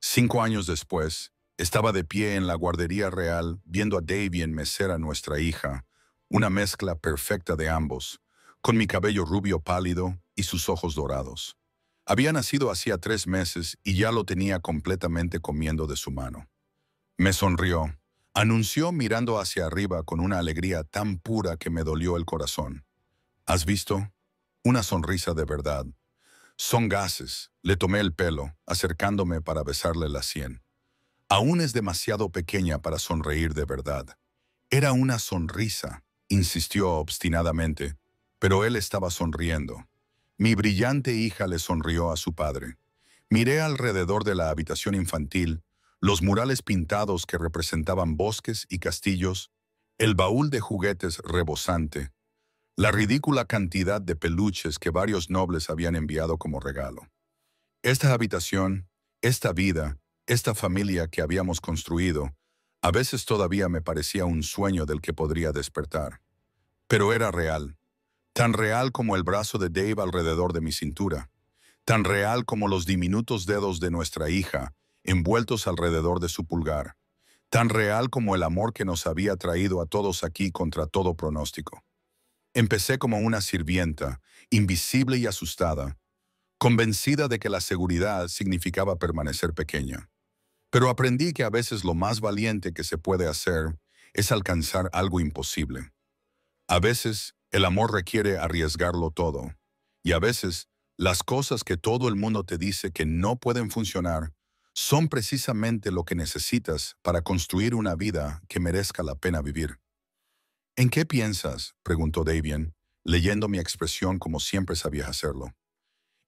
5 años después, estaba de pie en la guardería real viendo a Davian mecer a nuestra hija, una mezcla perfecta de ambos, con mi cabello rubio pálido y sus ojos dorados. Había nacido hacía 3 meses y ya lo tenía completamente comiendo de su mano. Me sonrió, anunció mirando hacia arriba con una alegría tan pura que me dolió el corazón. ¿Has visto? Una sonrisa de verdad. Son gases. Le tomé el pelo, acercándome para besarle la sien. Aún es demasiado pequeña para sonreír de verdad. Era una sonrisa, insistió obstinadamente, pero él estaba sonriendo. Mi brillante hija le sonrió a su padre. Miré alrededor de la habitación infantil, los murales pintados que representaban bosques y castillos, el baúl de juguetes rebosante, la ridícula cantidad de peluches que varios nobles habían enviado como regalo. Esta habitación, esta vida, esta familia que habíamos construido, a veces todavía me parecía un sueño del que podría despertar. Pero era real, tan real como el brazo de Dave alrededor de mi cintura, tan real como los diminutos dedos de nuestra hija, envueltos alrededor de su pulgar, tan real como el amor que nos había traído a todos aquí contra todo pronóstico. Empecé como una sirvienta, invisible y asustada, convencida de que la seguridad significaba permanecer pequeña. Pero aprendí que a veces lo más valiente que se puede hacer es alcanzar algo imposible. A veces, el amor requiere arriesgarlo todo, y a veces, las cosas que todo el mundo te dice que no pueden funcionar son precisamente lo que necesitas para construir una vida que merezca la pena vivir. ¿En qué piensas?, preguntó Davian, leyendo mi expresión como siempre sabía hacerlo.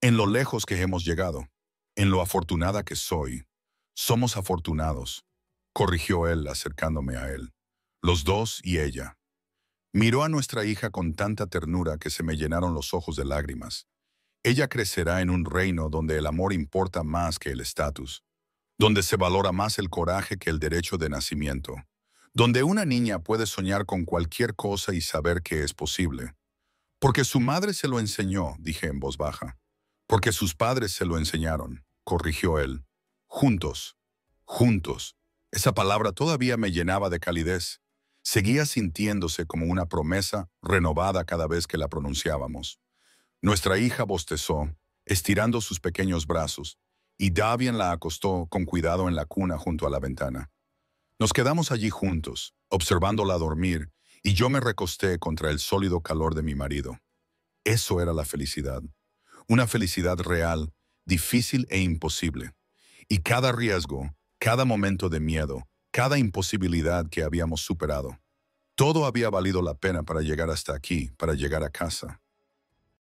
En lo lejos que hemos llegado, en lo afortunada que soy. Somos afortunados, corrigió él acercándome a él. Los dos y ella. Miró a nuestra hija con tanta ternura que se me llenaron los ojos de lágrimas. Ella crecerá en un reino donde el amor importa más que el estatus, donde se valora más el coraje que el derecho de nacimiento, donde una niña puede soñar con cualquier cosa y saber que es posible. Porque su madre se lo enseñó, dije en voz baja. Porque sus padres se lo enseñaron, corrigió él. Juntos, juntos. Esa palabra todavía me llenaba de calidez. Seguía sintiéndose como una promesa renovada cada vez que la pronunciábamos. Nuestra hija bostezó, estirando sus pequeños brazos, y Davian la acostó con cuidado en la cuna junto a la ventana. Nos quedamos allí juntos, observándola dormir, y yo me recosté contra el sólido calor de mi marido. Eso era la felicidad. Una felicidad real, difícil e imposible. Y cada riesgo, cada momento de miedo, cada imposibilidad que habíamos superado, todo había valido la pena para llegar hasta aquí, para llegar a casa.